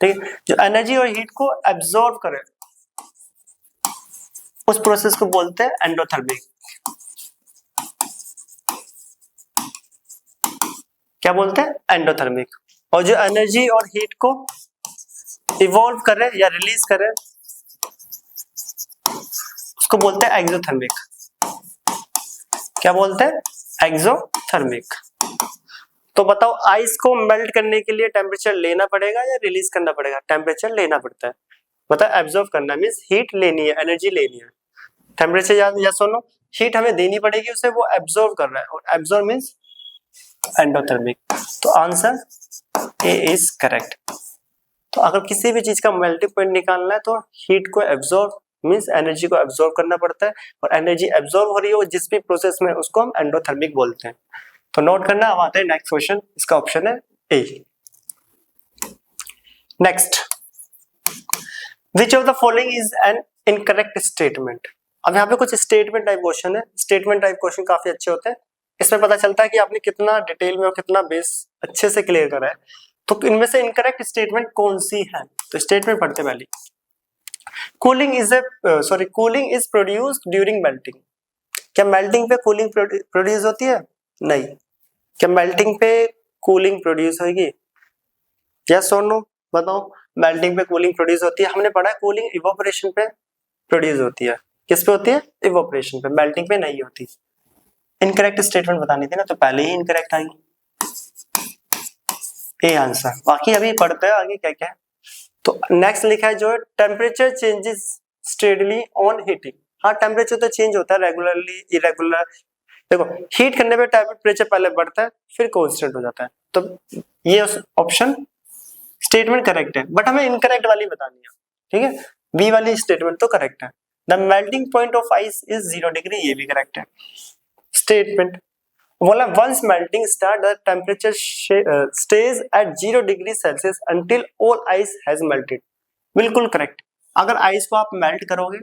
ठीक है, जो एनर्जी और हीट को एब्जॉर्व करे उस प्रोसेस को बोलते हैं एंडोथर्मिक। क्या बोलते हैं, एंडोथर्मिक। और जो एनर्जी और हीट को इवॉल्व करे या रिलीज करे उसको बोलते हैं एक्सोथर्मिक। क्या बोलते हैं, एक्सोथर्मिक। तो बताओ, आइस को मेल्ट करने के लिए टेम्परेचर लेना पड़ेगा या रिलीज करना पड़ेगा, टेम्परेचर लेना पड़ता है। बताओ, एब्जॉर्व करना मींस हीट लेनी है, एनर्जी लेनी है, टेम्परेचर याद या सुनो, हीट हमें देनी पड़ेगी उसे, वो एब्जॉर्व कर रहा है, और एब्जॉर्व मींस एंडोथर्मिक। तो आंसर ए इज करेक्ट। तो अगर किसी भी चीज का मेल्टिंग पॉइंट निकालना है तो हीट को एब्जॉर्व मींस एनर्जी को एब्जॉर्व करना पड़ता है, और एनर्जी एब्जॉर्व हो रही हो जिस भी प्रोसेस में उसको हम एंडोथर्मिक बोलते हैं। तो नोट करना। अब आते हैं नेक्स्ट क्वेश्चन, इसका ऑप्शन है A. Next, which of the following is an incorrect statement. अब यहाँ पे कुछ स्टेटमेंट टाइप क्वेश्चन है, स्टेटमेंट टाइप क्वेश्चन काफी अच्छे होते हैं, इसमें पता चलता है कि आपने कितना डिटेल में और कितना बेस अच्छे से क्लियर करा है। तो इनमें से इनकरेक्ट स्टेटमेंट कौन सी है, तो स्टेटमेंट पढ़ते पहले। Cooling is produced during melting. क्या मेल्टिंग पे कूलिंग प्रोड्यूस होती है, नहीं। क्या मेल्टिंग पे कूलिंग प्रोड्यूस होगी, यस और नो, बताओ। मेल्टिंग पे कूलिंग प्रोड्यूस होती है, हमने पढ़ा है कूलिंग इवोपरेशन पे प्रोड्यूस होती है। किस पे होती है, इवोपरेशन पे, मेल्टिंग पे नहीं होती। इनकरेक्ट स्टेटमेंट बतानी थी ना, तो पहले ही इनकरेक्ट आएगी, ए आंसर। बाकी अभी पढ़ते हैं आगे क्या क्या है। तो नेक्स्ट लिखा है जो temperature changes steadily on heating. हाँ, टेम्परेचर तो चेंज होता है रेगुलरली, इरेगुलर। देखो, हीट करने पे टेम्परेचर पहले बढ़ता है फिर कांस्टेंट हो जाता है, तो ये ऑप्शन स्टेटमेंट करेक्ट है, बट हमें इनकरेक्ट वाली बतानी है, ठीक है। बी वाली स्टेटमेंट तो करेक्ट है, the melting point of ice is 0 degree, ये भी करेक्ट है स्टेटमेंट। बोला once melting start the temperature stage at 0 degree Celsius until all ice has melted, बिल्कुल करेक्ट। अगर आइस को आप मेल्ट करोगे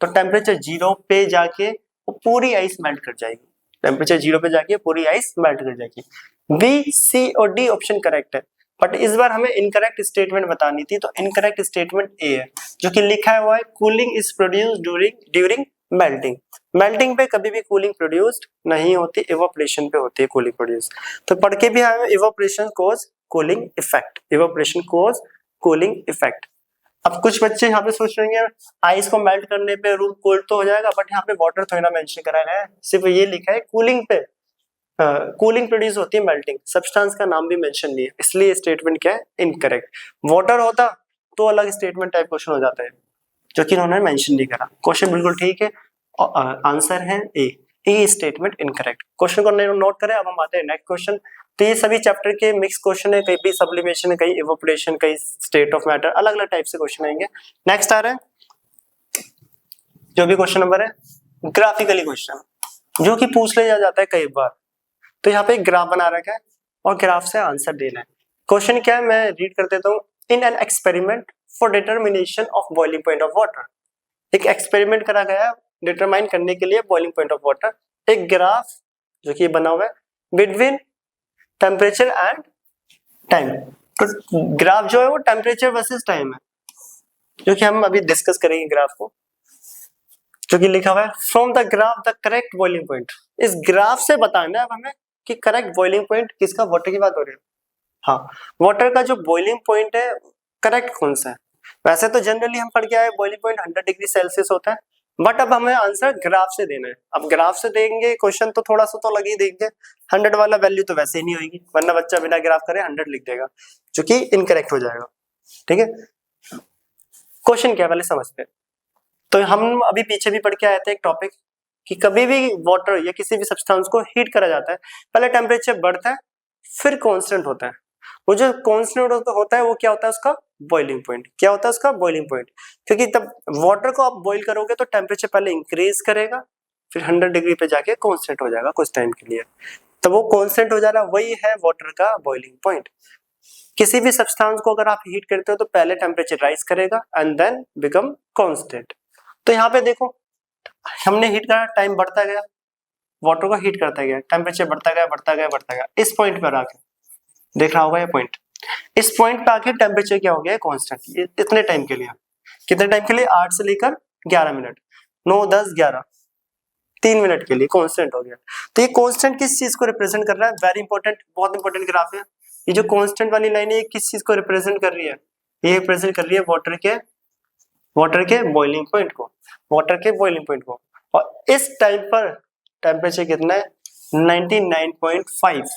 तो टेम्परेचर 0 पे जाके वो पूरी आइस मेल्ट कर जाएगी, टेम्परेचर 0 पे जाके पूरी आइस मेल्ट कर जाएगी। बी, सी और डी ऑप्शन करेक्ट है, बट इस बार हमें इनकरेक्ट स्टेटमेंट बतानी थी, तो इनकरेक्ट स्टेटमेंट ए है जो कि लिखा हुआ है cooling is produced during melting. Melting पे कभी भी कूलिंग प्रोड्यूस्ड नहीं होती, इवोपरेशन पे होती है कूलिंग प्रोड्यूस। तो पढ़ के भी हमें evaporation cause cooling effect, evaporation cause cooling effect. अब कुछ बच्चे यहाँ पे सोच रहे हैं आइस को मेल्ट करने पे रूम कोल्ड तो हो जाएगा, बट यहाँ पे वाटर थोड़ी ना मेंशन करा है, सिर्फ ये लिखा है कूलिंग पे कूलिंग प्रोड्यूस होती है मेल्टिंग, सब्सटेंस का नाम भी मेंशन नहीं है, इसलिए स्टेटमेंट क्या है इनकरेक्ट। वाटर होता तो अलग स्टेटमेंट टाइप क्वेश्चन हो जाता है, जो कि उन्होंने मेंशन नहीं करा। क्वेश्चन बिल्कुल ठीक है, आंसर है ए स्टेटमेंट इनकरेक्ट। क्वेश्चन को नोट करें। अब हम आते हैं नेक्स्ट क्वेश्चन। तो ये सभी चैप्टर के मिक्स क्वेश्चन है, कहीं भी सब्लिमेशन है, कहीं इवोपरेशन, कहीं स्टेट ऑफ मैटर, अलग अलग टाइप से क्वेश्चन आएंगे। नेक्स्ट आ रहा है जो भी क्वेश्चन नंबर है ग्राफिकली क्वेश्चन, जो कि पूछ लिया जाता है कई बार। तो यहाँ पे एक ग्राफ बना रखा है और ग्राफ से आंसर देना है। क्वेश्चन क्या है मैं रीड कर देता हूँ। In an experiment for determination of boiling point of water, एक एक्सपेरिमेंट करा गया है डिटरमाइन करने के लिए बॉइलिंग पॉइंट ऑफ वाटर। एक ग्राफ जो कि बना हुआ है बिटवीन टेम्परेचर एंड टाइम। तो ग्राफ जो है वो टेम्परेचर वर्सेस टाइम है, जो कि हम अभी डिस्कस करेंगे ग्राफ को, जो कि लिखा हुआ है from the graph the correct boiling point. इस ग्राफ से बताना है अब हमें कि करेक्ट बॉइलिंग पॉइंट किसका, वाटर की बात हो रही है। हाँ, वाटर का जो बॉइलिंग पॉइंट है करेक्ट कौन सा है। वैसे तो जनरली हम पढ़ के आए बॉइलिंग पॉइंट 100 डिग्री सेल्सियस होता है, बट अब हमें आंसर ग्राफ से देना है। अब ग्राफ से देंगे क्वेश्चन तो थोड़ा सा तो लग ही देंगे, 100 वाला वैल्यू तो वैसे ही नहीं होगी, वरना बच्चा बिना ग्राफ करे 100 लिख देगा, जो कि इनकरेक्ट हो जाएगा। ठीक है, क्वेश्चन क्या पहले समझते हैं। तो हम अभी पीछे भी पढ़ के आए थे एक टॉपिक कि कभी भी वाटर या किसी भी सब्सटेंस को हीट करा जाता है, पहले टेम्परेचर बढ़ता है फिर कांस्टेंट होता है। वो जो कांस्टेंट होता है वो क्या होता है, उसका बॉइलिंग पॉइंट। क्या होता है उसका बॉइलिंग पॉइंट, क्योंकि तब वाटर को आप बॉइल करोगे तो टेम्परेचर पहले इंक्रीज करेगा, फिर 100 डिग्री पे जाके कांस्टेंट हो जाएगा कुछ टाइम के लिए, तो वो कांस्टेंट हो जा रहा है, वही है वाटर का बॉइलिंग पॉइंट। किसी भी सब्सटेंस को अगर आप हीट करते हो तो पहले टेम्परेचर राइज करेगा एंड देन बिकम कांस्टेंट। तो यहाँ पे देखो हमने हीट करा, टाइम बढ़ता गया, वाटर को हीट करता गया, टेम्परेचर बढ़ता गया बढ़ता गया बढ़ता गया। इस पॉइंट पर आके देख रहा होगा ये पॉइंट, इस पॉइंट पे आके टेम्परेचर क्या हो गया कांस्टेंट, इतने टाइम के लिए। कितने टाइम के लिए, 8 से लेकर 11 मिनट, 9 10 11 3 मिनट के लिए कांस्टेंट हो गया। तो ये कांस्टेंट किस चीज को रिप्रेजेंट कर रहा है, वेरी इंपॉर्टेंट, बहुत इंपॉर्टेंट ग्राफ है। ये जो कांस्टेंट वाली लाइन है ये किस चीज को रिप्रेजेंट कर रही है, ये रिप्रेजेंट कर रही है वाटर के बॉइलिंग पॉइंट को, वाटर के बॉइलिंग पॉइंट को। और इस टाइम पर टेम्परेचर कितना है 99.5,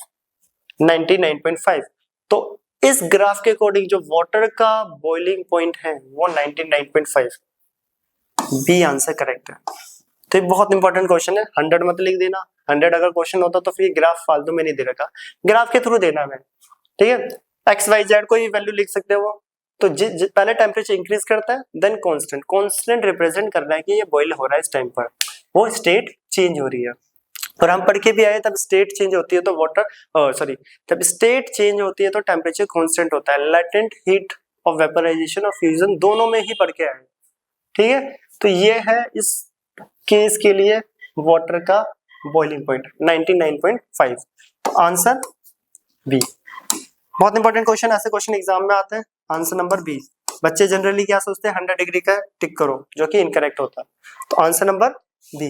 99.5। तो इस ग्राफ के अकॉर्डिंग जो वाटर का बॉइलिंग पॉइंट है वो 99.5, बी आंसर करेक्ट है। तो ये बहुत इंपॉर्टेंट क्वेश्चन है, 100 मत लिख देना, 100 अगर क्वेश्चन होता तो फिर ग्राफ फालतू में नहीं दे रखा, ग्राफ के थ्रू देना है। ठीक है, एक्स वाई जेड कोई वैल्यू लिख सकते हो। तो पहले टेम्परेचर इंक्रीज करता है देन कांस्टेंट, कांस्टेंट रिप्रेजेंट कर रहा है कि ये बॉइल हो रहा है इस टाइम पर, वो स्टेट चेंज हो रही है। और हम पढ़ के भी आए तब स्टेट चेंज होती है तो वाटर जब स्टेट चेंज होती है तो टेम्परेचर कांस्टेंट होता है। लैटेंट हीट ऑफ वेपराइजेशन और फ्यूजन दोनों में ही पढ़ के आए। ठीक है, तो ये है इस केस के लिए वाटर का बॉइलिंग पॉइंट 99.5, तो आंसर बी। बहुत इंपॉर्टेंट क्वेश्चन, ऐसे क्वेश्चन एग्जाम में आते हैं। Answer number B. बच्चे जनरली क्या सोचते हैं 100 डिग्री का टिक करो, जो कि इनकरेक्ट होता है। तो आंसर नंबर बी।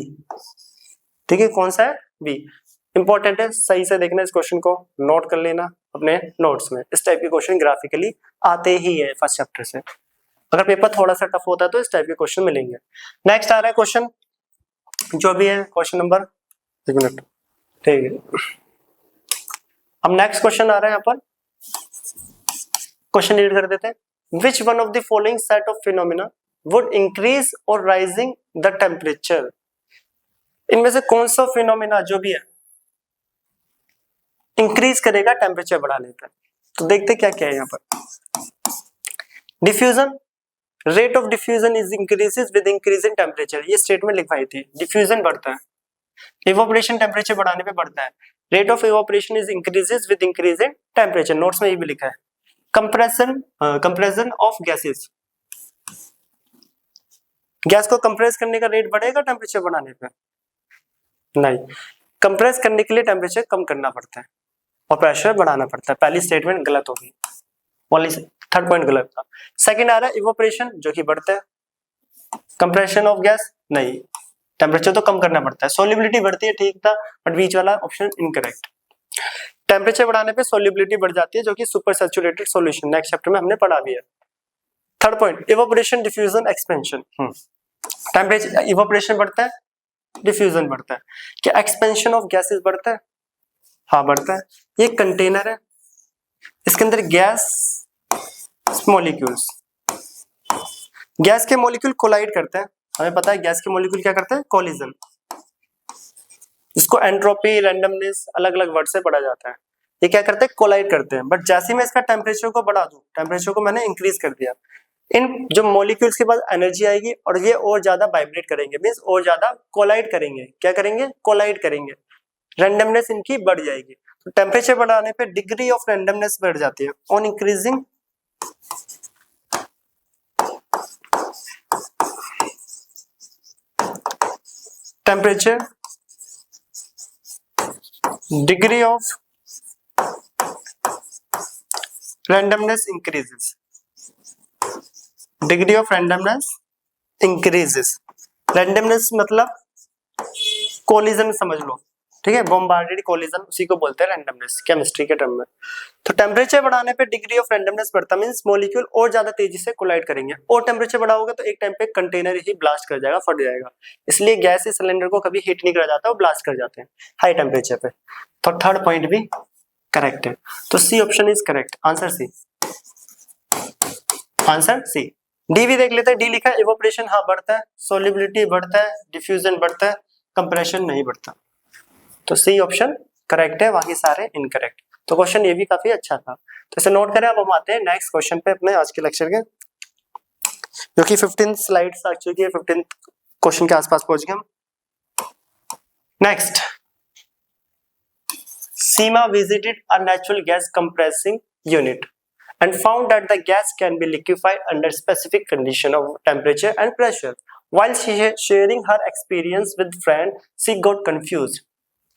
ठीक है, कौन सा है, बी। इंपॉर्टेंट है, सही से देखना, इस क्वेश्चन को नोट कर लेना अपने नोट्स में। इस टाइप के क्वेश्चन ग्राफिकली आते ही है फर्स्ट चैप्टर से। अगर पेपर थोड़ा सा टफ होता है तो इस टाइप के क्वेश्चन मिलेंगे। नेक्स्ट आ रहा है क्वेश्चन, जो भी है क्वेश्चन नंबर, एक मिनट, ठीक है। अब नेक्स्ट क्वेश्चन आ रहा है यहाँ पर, क्वेश्चन रीड कर देते हैं। Which one of the following set of phenomena would increase or rising the temperature? इनमें से कौन सा फिनोमिना जो भी है इंक्रीज करेगा टेम्परेचर बढ़ाने पर। तो देखते क्या क्या है यहाँ पर। Diffusion, rate of diffusion is increases with increase in temperature, ये स्टेटमेंट लिखवाई थी। डिफ्यूजन बढ़ता है, इवोपरेशन टेम्परेचर बढ़ाने पे बढ़ता है। Rate of evaporation is increases with increase in temperature, notes में ये भी लिखा है। कंप्रेशन ऑफ गैसेस, गैस को कंप्रेस करने का रेट बढ़ेगा टेम्परेचर बढ़ाने पे, नहीं, कंप्रेस करने के लिए टेम्परेचर कम करना पड़ता है और प्रेशर बढ़ाना पड़ता है। पहली स्टेटमेंट गलत होगी। ओनली थर्ड पॉइंट गलत था। सेकंड आ रहा है इवोपरेशन, जो कि बढ़ता है। कंप्रेशन ऑफ गैस नहीं, टेम्परेचर तो कम करना पड़ता है। सोल्युबिलिटी बढ़ती है, ठीक था, बट बीच वाला ऑप्शन इनकरेक्ट। टेम्परेचर बढ़ाने पे सोल्युबिलिटी बढ़ जाती है, जो कि super saturated solution next chapter में हमने पढ़ा भी है। Third point evaporation, diffusion, expansion. Temperature evaporation बढ़ता है, डिफ्यूजन बढ़ता है। क्या एक्सपेंशन ऑफ गैसेस बढ़ता है? हाँ बढ़ता है। ये कंटेनर है, इसके अंदर गैस मॉलिक्यूल्स, गैस के मॉलिक्यूल कोलाइड करते हैं। हमें पता है गैस के मॉलिक्यूल क्या करते हैं? कोलिजन। इसको एंट्रोपी, रैंडमनेस अलग अलग वर्ड से पढ़ा जाता है। ये क्या करते हैं? कोलाइड करते हैं। बट जैसे मैं इसका टेम्परेचर को बढ़ा दूं, टेम्परेचर को मैंने इंक्रीज कर दिया, इन जो मॉलिक्यूल्स के पास एनर्जी आएगी और ये और ज्यादा वाइब्रेट करेंगे, मींस और ज्यादा कोलाइड करेंगे। क्या करेंगे? कोलाइड करेंगे। रैंडमनेस इनकी बढ़ जाएगी। तो टेम्परेचर बढ़ाने पे डिग्री ऑफ रैंडमनेस बढ़ जाती है। On increasing temperature, degree of randomness increases, degree of randomness increases। randomness मतलब कोलिजन समझ लो, ठीक है, बॉम्बार्डेड कोलिजन, उसी को बोलते हैं रैंडमनेस केमिस्ट्री के टर्म में। तो टेम्परेचर बढ़ाने पे डिग्री ऑफ रैंडमनेस बढ़ता, मींस मॉलिक्यूल और ज्यादा तेजी से कोलाइड करेंगे। और टेम्परेचर बढ़ाओगे तो एक टाइम पे कंटेनर ही ब्लास्ट कर जाएगा, फट जाएगा। इसलिए गैस सिलेंडर को कभी हीट नहीं करा जाता, वो ब्लास्ट कर जाते हैं हाई टेम्परेचर पे। तो थर्ड पॉइंट भी करेक्ट है। तो C option is correct, answer C, answer C. D भी देख लेते हैं। डी लिखा है इवोपरेशन हाँ बढ़ता है, सोल्युबिलिटी बढ़ता है, डिफ्यूजन बढ़ता है, कंप्रेशन नहीं बढ़ता। तो सी ऑप्शन करेक्ट है, बाकी सारे इनकरेक्ट। तो क्वेश्चन ये भी काफी अच्छा था, तो इसे नोट करें। अब हम आते हैं नेक्स्ट क्वेश्चन पे अपने आज के लेक्चर के, जो कि 15 स्लाइड्स आ चुकी है, 15 क्वेश्चन के आसपास पहुंच गए हम। Next, Seema visited a natural gas compressing unit and found that the gas can be liquefied under specific condition of temperature and pressure. While sharing her experience with friend, she got confused.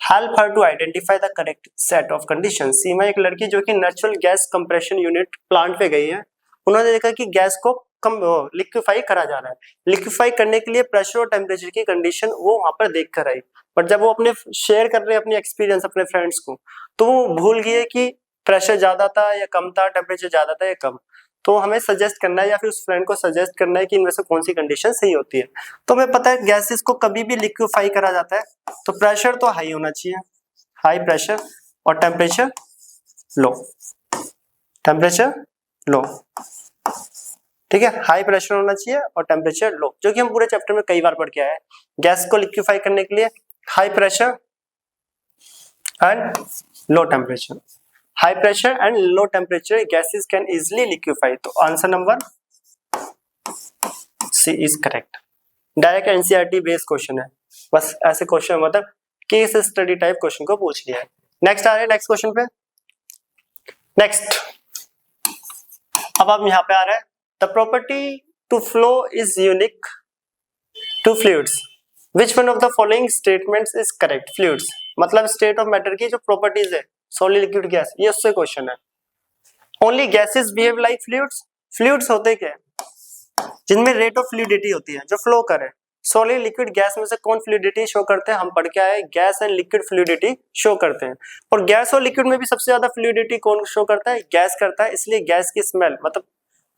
Help her to identify the correct set of conditions. सीमा एक लड़की जो कि natural gas compression unit plant पे गई है, उन्होंने देखा कि गैस को कम लिक्विफाई करा जा रहा है। लिक्विफाई करने के लिए प्रेशर और टेम्परेचर की कंडीशन वो वहां पर देख कर आई, बट जब वो अपने शेयर कर रहे हैं अपनी एक्सपीरियंस अपने फ्रेंड्स को, तो वो भूल गए कि प्रेशर ज्यादा था या कम था, टेम्परेचर ज्यादा था या कम। तो हमें सजेस्ट करना है या फिर उस फ्रेंड को सजेस्ट करना है कि इनमें से कौन सी कंडीशन सही होती है। तो हमें पता है गैसेस को कभी भी लिक्विफाई करा जाता है तो प्रेशर तो हाई होना चाहिए, हाई प्रेशर, और टेम्परेचर लो, टेम्परेचर लो, ठीक है, हाई प्रेशर होना चाहिए और टेम्परेचर लो, जो कि हम पूरे चैप्टर में कई बार पढ़ के आए हैं। गैस को लिक्विफाई करने के लिए high pressure and low temperature, high pressure and low temperature gases can easily liquefy. तो answer number C is correct. Direct NCERT based question है, बस ऐसे क्वेश्चन मतलब केस स्टडी टाइप क्वेश्चन को पूछ लिया है। नेक्स्ट आ रहे हैं नेक्स्ट क्वेश्चन पे। नेक्स्ट, अब आप यहाँ पे आ रहे हैं, the property to flow is unique to fluids, which one of the following statements is correct. Fluids मतलब स्टेट ऑफ मैटर की जो प्रॉपर्टीज है, सॉलिड, लिक्विड, गैस, ये उससे क्वेश्चन है। Only gases behave like fluids. Fluids होते क्या है? जिनमें रेट ऑफ फ्लूइडिटी होती है, जो फ्लो करे। सॉलिड, लिक्विड, गैस में से कौन फ्लूइडिटी शो करते हैं? हम पढ़ के आए gas and liquid fluidity show करते हैं। और गैस और लिक्विड में भी सबसे ज्यादा फ्लूइडिटी कौन शो करता है? गैस करता है। इसलिए गैस की स्मेल मतलब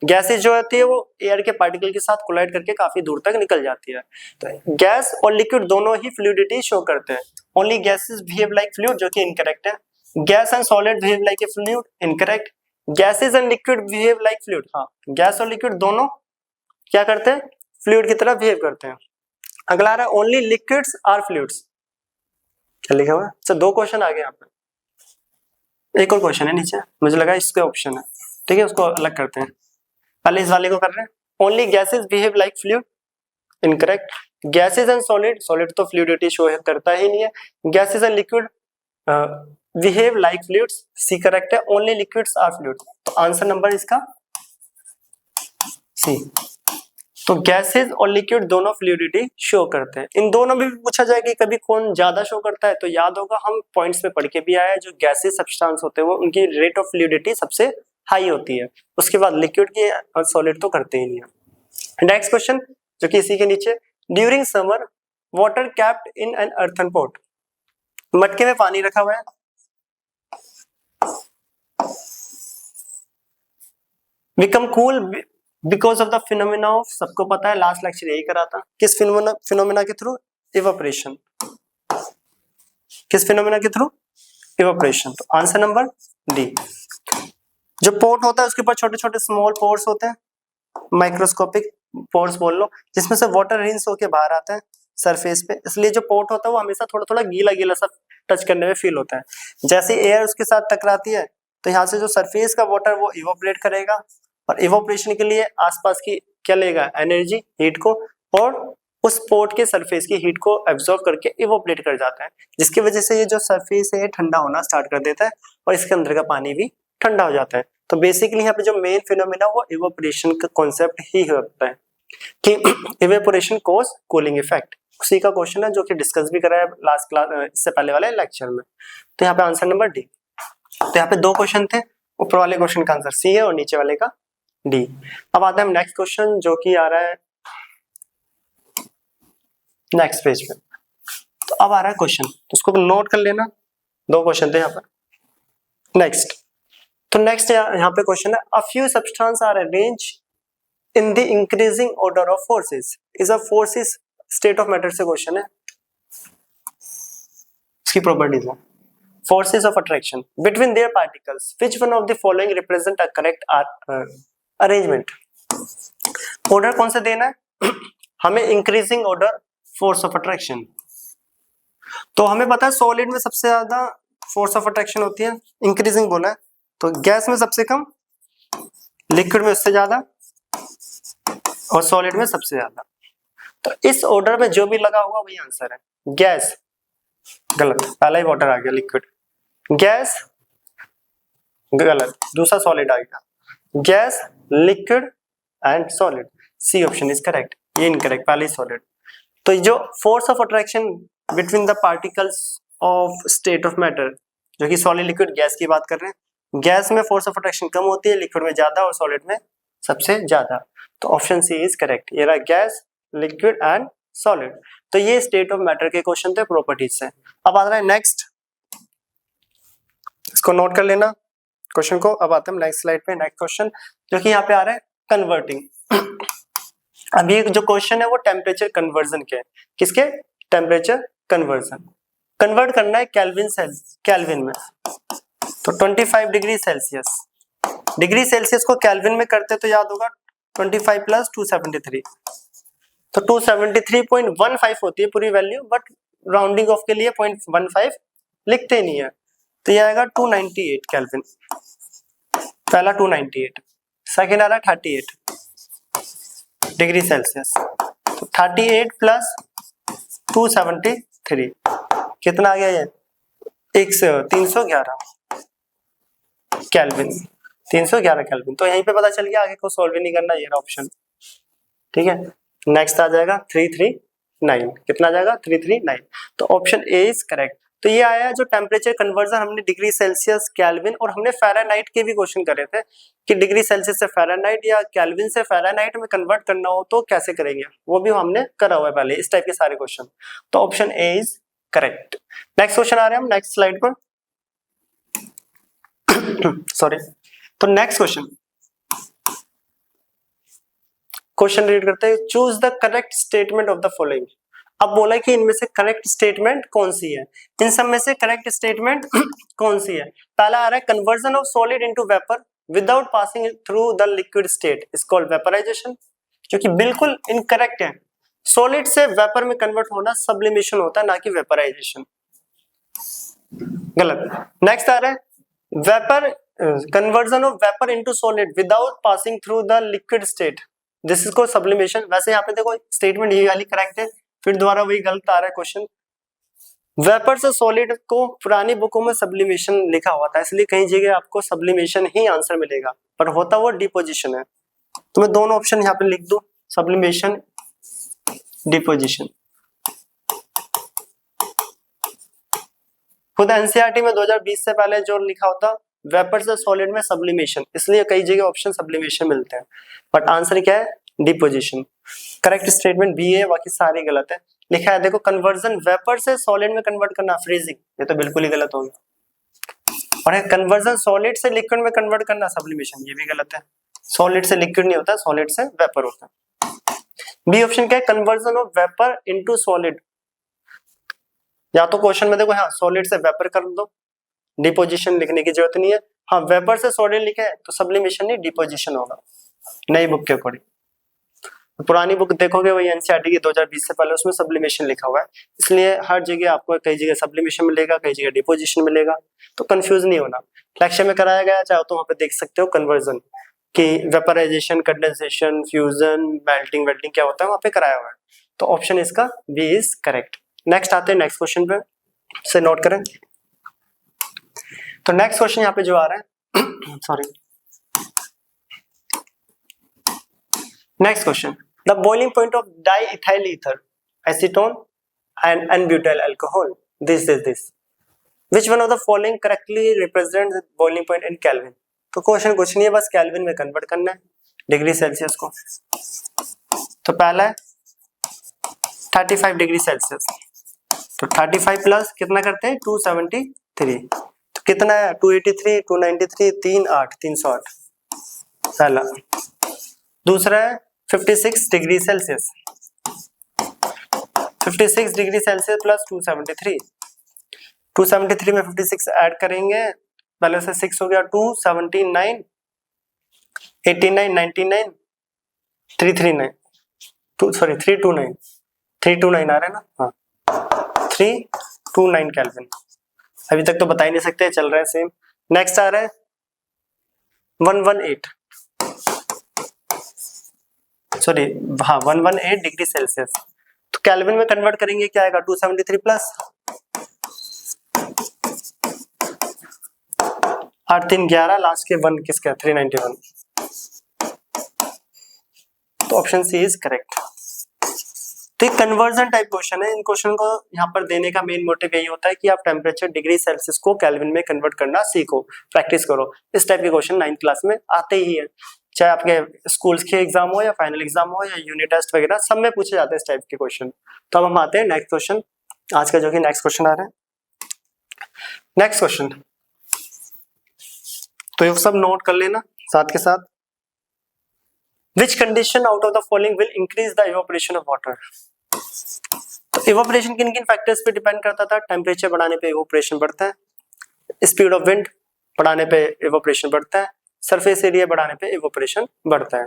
गैसेज जो होती है वो एयर के पार्टिकल के साथ कोलाइड करके काफी दूर तक निकल जाती है। तो गैस और लिक्विड दोनों ही फ्लूइडिटी शो करते हैं। Only gases behave like fluid, जो कि इनकरेक्ट है। Gas and solid behave like a fluid, incorrect. Gases and liquid behave like fluid, हाँ, गैस और लिक्विड दोनों क्या करते हैं? फ्लूइड की तरह बिहेव करते हैं। अगला आ रहा है ओनली लिक्विड्स आर फ्लूइड्स। क्या लिखा हुआ है? अच्छा, दो क्वेश्चन आ गए यहाँ पे, एक और क्वेश्चन है नीचे, मुझे लगा इसके ऑप्शन है, ठीक है, उसको अलग करते हैं। पहले इस वाले को कर रहे हैं। Only gases behave like fluid, incorrect. Gases and solid, solid तो फ्लूइडिटी शो करता ही नहीं है। Gases and liquid behave like fluids, C correct है। ओनली लिक्विड्स आर फ्लूइड, तो आंसर नंबर इसका सी। तो गैसेस और लिक्विड दोनों फ्लूइडिटी शो करते हैं। इन दोनों में भी पूछा जाए कि कभी कौन ज्यादा शो करता है, तो याद होगा हम पॉइंट्स में पढ़ के भी आए हैं, जो गैसेस सब्सटेंस होते हैं वो उनकी रेट ऑफ फ्लूइडिटी सबसे हाई होती है, उसके बाद लिक्विड की और सॉलिड तो करते ही नहीं है। नेक्स्ट क्वेश्चन जो कि इसी के नीचे, during summer water capped in an earthen pot, मटके में पानी रखा हुआ है, become cool because of the phenomena of, सबको पता है लास्ट लेक्चर यही करा था, किस फिनोमिना के थ्रू, इवापोरेशन, किस फिनोमिना के थ्रू, इवापोरेशन। तो आंसर नंबर डी। जो पोर्ट होता है उसके ऊपर छोटे छोटे स्मॉल पोर्स होते हैं, माइक्रोस्कोपिक पोर्स बोल लो, जिसमें से वाटर रिंस होके बाहर आता है सरफेस पे, इसलिए जो पोर्ट होता है वो हमेशा थोड़ा थोड़ा गीला गीला सा टच करने में फील होता है। जैसे एयर उसके साथ टकराती है तो यहाँ से जो सरफेस का वाटर वो इवोपरेट करेगा, और इवोपरेशन के लिए आसपास की क्या लेगा, एनर्जी, हीट को, और उस पोर्ट के सरफेस की हीट को एब्जॉर्ब करके इवोपरेट कर जाता है, जिसकी वजह से ये जो सरफेस है ठंडा होना स्टार्ट कर देता है और इसके अंदर का पानी भी ठंडा हो जाता है। तो बेसिकली यहाँ पे जो मेन फिनोमिना वो इवोपरेशन का कॉन्सेप्ट ही होता है कि इवेपोरेशन कॉज कूलिंग इफेक्ट, उसी का क्वेश्चन है जो कि डिस्कस भी करा है लास्ट क्लास, इससे पहले वाले लेक्चर में। तो यहाँ पे आंसर नंबर डी। तो यहाँ पे दो क्वेश्चन थे, ऊपर वाले क्वेश्चन का आंसर सी है और नीचे वाले का डी। अब आते हैं नेक्स्ट क्वेश्चन जो कि आ रहा है नेक्स्ट पेज पे। तो अब आ रहा है क्वेश्चन, तो उसको नोट कर लेना, दो क्वेश्चन थे यहाँ पर। नेक्स्ट, तो नेक्स्ट यहाँ पे क्वेश्चन है, a few substance are arrange in the increasing order of forces, is a forces state of matter से क्वेश्चन है, इसकी प्रॉपर्टीज है, forces of attraction between their particles, which one of the following represent a correct arrangement? Order कौन सा देना है हमें, increasing order force of attraction. तो हमें पता है सॉलिड में सबसे ज्यादा फोर्स ऑफ अट्रैक्शन होती है, इंक्रीजिंग बोला है, तो गैस में सबसे कम, लिक्विड में उससे ज्यादा, और सॉलिड में सबसे ज्यादा। तो इस ऑर्डर में जो भी लगा होगा वही आंसर है। गैस गलत, पहला ही वाटर आ गया, लिक्विड, गैस गलत, दूसरा सॉलिड आ गया, gas, liquid and solid, C option is correct, ये इनकरेक्ट, पहले ही सॉलिड। तो जो force of attraction between the particles of state of matter, जो कि सॉलिड, लिक्विड, गैस की बात कर रहे हैं, गैस में फोर्स ऑफ अट्रैक्शन कम होती है, लिक्विड में ज्यादा और सॉलिड में सबसे ज्यादा। तो ऑप्शन सी इज करेक्ट, ये रहा गैस, लिक्विड एंड सॉलिड। तो ये स्टेट ऑफ मैटर के क्वेश्चन थे प्रॉपर्टीज से। अब आ रहा है नेक्स्ट, इसको नोट कर लेना क्वेश्चन को। अब आते हैं नेक्स्ट स्लाइड पे, नेक्स्ट क्वेश्चन जो कि यहाँ पे आ रहा है कन्वर्टिंग। अब ये जो क्वेश्चन है वो टेम्परेचर कन्वर्जन के, किसके, टेम्परेचर कन्वर्जन, कन्वर्ट करना है केल्विन से केल्विन में। तो 25 डिग्री सेल्सियस, डिग्री सेल्सियस को केल्विन में करते तो याद होगा 25 प्लस 273, तो 273.15 होती है पूरी वैल्यू, बट राउंडिंग ऑफ के लिए 0.15 लिखते नहीं है, तो ये आएगा 298 केल्विन, पहला 298, सेकेंड आ रहा है 38 डिग्री सेल्सियस, तो 38 प्लस 273 कितना आ गया, ये 311 केल्विन, 311 केल्विन। तो यहीं पे पता चल गया, आगे को सॉल्व नहीं करना, ये रहा ऑप्शन, ठीक है। नेक्स्ट आ जाएगा 339, कितना आ जाएगा 339, तो ऑप्शन ए इज करेक्ट। तो ये आया जो टेम्परेचर कन्वर्जन, हमने डिग्री सेल्सियस, केल्विन, और हमने फ़ारेनहाइट के भी क्वेश्चन करे थे कि डिग्री सेल्सियस से फ़ारेनहाइट या केल्विन से फ़ारेनहाइट में कन्वर्ट करना हो तो कैसे करेंगे, वो भी हमने करा हुआ है पहले, इस टाइप के सारे क्वेश्चन। तो option A is correct. Next question आ रहे हैं हम नेक्स्ट स्लाइड पर सॉरी। तो नेक्स्ट क्वेश्चन रीड करते हैं, choose the correct statement of the following. अब बोला कि इनमें से करेक्ट स्टेटमेंट कौन सी है, इन सब में से करेक्ट स्टेटमेंट कौन सी है। पहला आ रहा है conversion of solid into vapour without passing through the liquid state is called vaporisation, जो कि बिल्कुल इनकरेक्ट है। सॉलिड से वेपर में कन्वर्ट होना सब्लिमेशन होता है, ना कि वेपराइजेशन, गलत। नेक्स्ट आ रहा है vapour conversion of vapour into solid without passing through the liquid state, this is called sublimation. वैसे यहाँ पे देखो स्टेटमेंट ये वाली करेक्ट है, फिर दोबारा वही गलत आ रहा है क्वेश्चन। वेपर से सॉलिड को पुरानी बुकों में सब्लिमेशन लिखा हुआ था, इसलिए कहीं जगह आपको सब्लिमेशन ही आंसर मिलेगा, पर होता वो डिपोजिशन है। तो मैं दोनों ऑप्शन यहाँ पे लिख दूं, सब्लिमेशन, डिपोजिशन। खुद एनसीईआरटी में 2020 से पहले जो लिखा होता वेपर से सॉलिड में सब्लिमेशन, इसलिए कई जगह ऑप्शन सब्लिमेशन मिलते हैं, बट आंसर क्या है डिपोजिशन। करेक्ट स्टेटमेंट बी है, बाकी सारे गलत है। लिखा है देखो कन्वर्जन वेपर से सॉलिड में कन्वर्ट करना फ्रीजिंग, ये तो बिल्कुल ही गलत हो गया। और है कन्वर्जन सॉलिड से लिक्विड में कन्वर्ट करना सब्लिमेशन, ये भी गलत है। सॉलिड से लिक्विड नहीं होता, सॉलिड से वेपर होता है। बी ऑप्शन क्या है conversion of vapour into solid, या तो क्वेश्चन में देखो हाँ सॉलिड से वेपर कर दो, डिपोजिशन लिखने की जरूरत नहीं है। हाँ वेपर से सॉलिड लिखे है तो सब्लिमेशन नहीं डिपोजिशन होगा नई बुक के अकॉर्डिंग। पुरानी बुक देखोगे वही एनसीईआरटी की 2020 से पहले, उसमें सब्लिमेशन लिखा हुआ है, इसलिए हर जगह आपको कई जगह सब्लिमेशन मिलेगा, कई जगह डिपोजिशन मिलेगा, तो कंफ्यूज नहीं होना। लेक्चर में कराया गया, चाहे तो वहां पे देख सकते हो कन्वर्जन कि vaporisation, condensation, fusion, melting, welting क्या होता है वहां पे कराया हुआ है। तो ऑप्शन इसका बी इज करेक्ट। नेक्स्ट आते हैं नेक्स्ट क्वेश्चन पे, से नोट करें। तो नेक्स्ट क्वेश्चन यहाँ पे जो आ रहा है sorry, next question, the boiling point of diethyl ether, acetone and N-butyl alcohol, this is this, which one of the following correctly represents the boiling point in kelvin. तो question कुछ नहीं है, बस केल्विन में कन्वर्ट करना है degree Celsius को। तो पहला है 35 डिग्री सेल्सियस, तो 35 प्लस कितना करते हैं 273, तो कितना है 283, 293, 38, 308 पहला। दूसरा है 56 degree Celsius, 56 degree Celsius plus 273, 273 में 56 ऐड करेंगे, पहले से 6 हो गया, 279, 89, 99, 339, 329 आ रहा है ना, हाँ 329 केल्विन। अभी तक तो बता ही नहीं सकते, चल रहा है सेम। नेक्स्ट आ रहा है 118, सॉरी हाँ 118 डिग्री सेल्सियस, तो केल्विन में कन्वर्ट करेंगे क्या आएगा 273 प्लस 8 3 11, लास्ट के 1 किसका 391, तो ऑप्शन सी इज करेक्ट। तो एक कन्वर्जन टाइप क्वेश्चन है, इन क्वेश्चन को यहाँ पर देने का मेन मोटिव यही होता है कि आप टेम्परेचर डिग्री सेल्सियस को केल्विन में कन्वर्ट करना सीखो, प्रैक्टिस करो। इस टाइप के क्वेश्चन 9th क्लास में आते ही है, चाहे आपके स्कूल्स के एग्जाम हो या फाइनल एग्जाम हो या यूनिट टेस्ट वगैरह, सब में पूछे जाते हैं इस टाइप के क्वेश्चन। तो अब हम आते हैं नेक्स्ट क्वेश्चन आज का, जो कि नेक्स्ट क्वेश्चन आ रहा है। नेक्स्ट क्वेश्चन तो ये सब नोट कर लेना साथ के साथ। Which condition out of the following will increase the evaporation of water? तो evaporation किन किन फैक्टर्स पे डिपेंड करता था? टेम्परेचर बढ़ाने पे evaporation बढ़ता है, स्पीड ऑफ विंड बढ़ाने पे evaporation बढ़ता है, सरफेस एरिया बढ़ाने पे evaporation बढ़ता है,